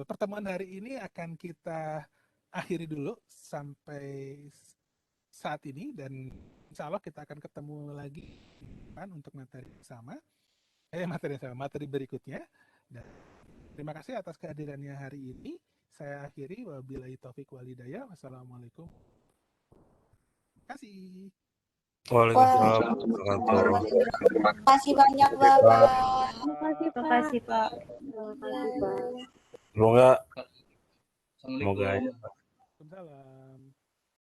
pertemuan hari ini akan kita akhiri dulu sampai saat ini, dan insya Allah kita akan ketemu lagi untuk materi materi berikutnya. Dan terima kasih atas kehadirannya hari ini. Saya akhiri, wabillahi taufik walhidayah. Wassalamualaikum. Terima kasih. Waalaikumsalam warahmatullahi wabarakatuh. Terima kasih banyak Bapak. Terima kasih Pak. Semoga aja. Waalaikumsalam.